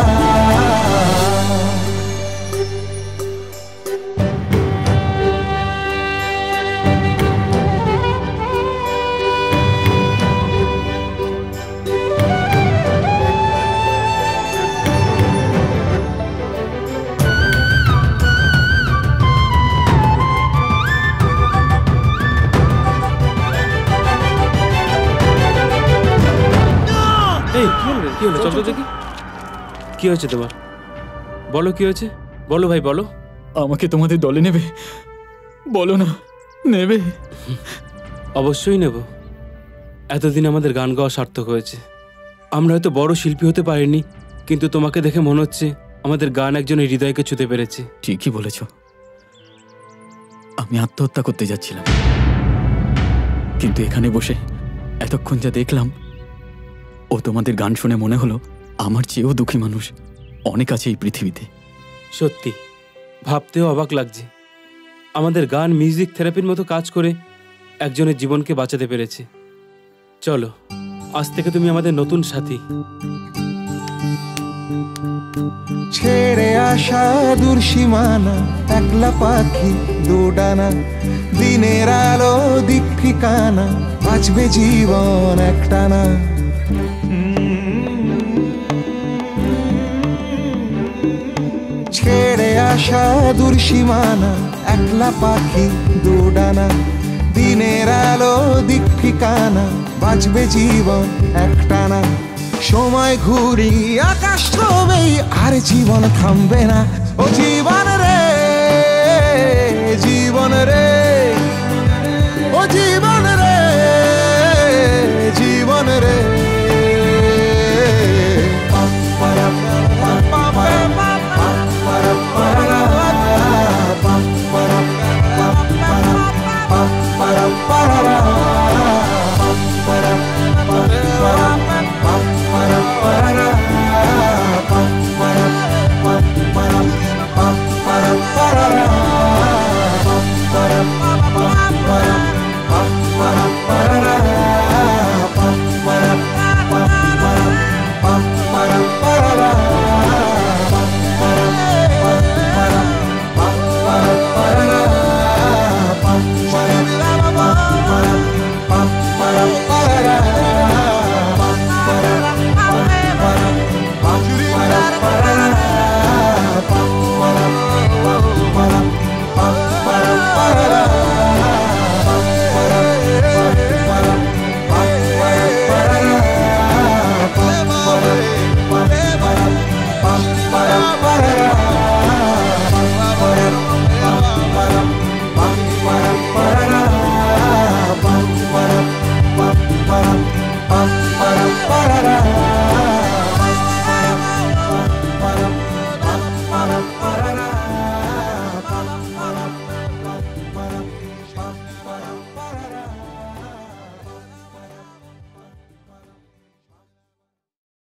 কি হলো? চল দেখি কি হয়েছে তোমার, বলো কি হয়েছে, বলো ভাই বলো। আমাকে তোমাদের দলে নেবে? বলো না, নেবে? অবশ্যই নেব। এতদিন আমাদের গান গাওয়া সার্থক হয়েছে। আমরা হয়তো বড় শিল্পী হতে পারিনি, কিন্তু তোমাকে দেখে মনে হচ্ছে আমাদের গান একজনের হৃদয়কে ছুঁতে পেরেছে। ঠিকই বলেছ। আমি আত্মহত্যা করতে যাচ্ছিলাম, কিন্তু এখানে বসে এতক্ষণ যা দেখলাম ও তোমাদের গান শুনে মনে হলো আমার চেয়েও দুঃখী মানুষ অনেক আছে এই পৃথিবীতে। সত্যি ভাবতেও অবাক লাগছে, আমাদের গান মিউজিক থেরাপির মতো কাজ করে একজনের জীবনকে বাঁচাতে পেরেছে। চলো, আজ থেকে তুমি আমাদের নতুন সাথী। ছেড়ে আসা দূর সীমানা, একলা পাখি দুডানা, দিনের আলো দিক ঠিকানা, বাঁচবে জীবন একটানা। ছেড়ে আসা দূর সীমানা, একলা পাখি দুডানা, দিনের আলো দিক ঠিকানা, বাঁচবে জীবন একটানা। সময় ঘুরি আকাশ ছবেই, আর জীবন থামবে না। ও জীবন রে, জীবন রে, ও জীবন রে, জীবন রে।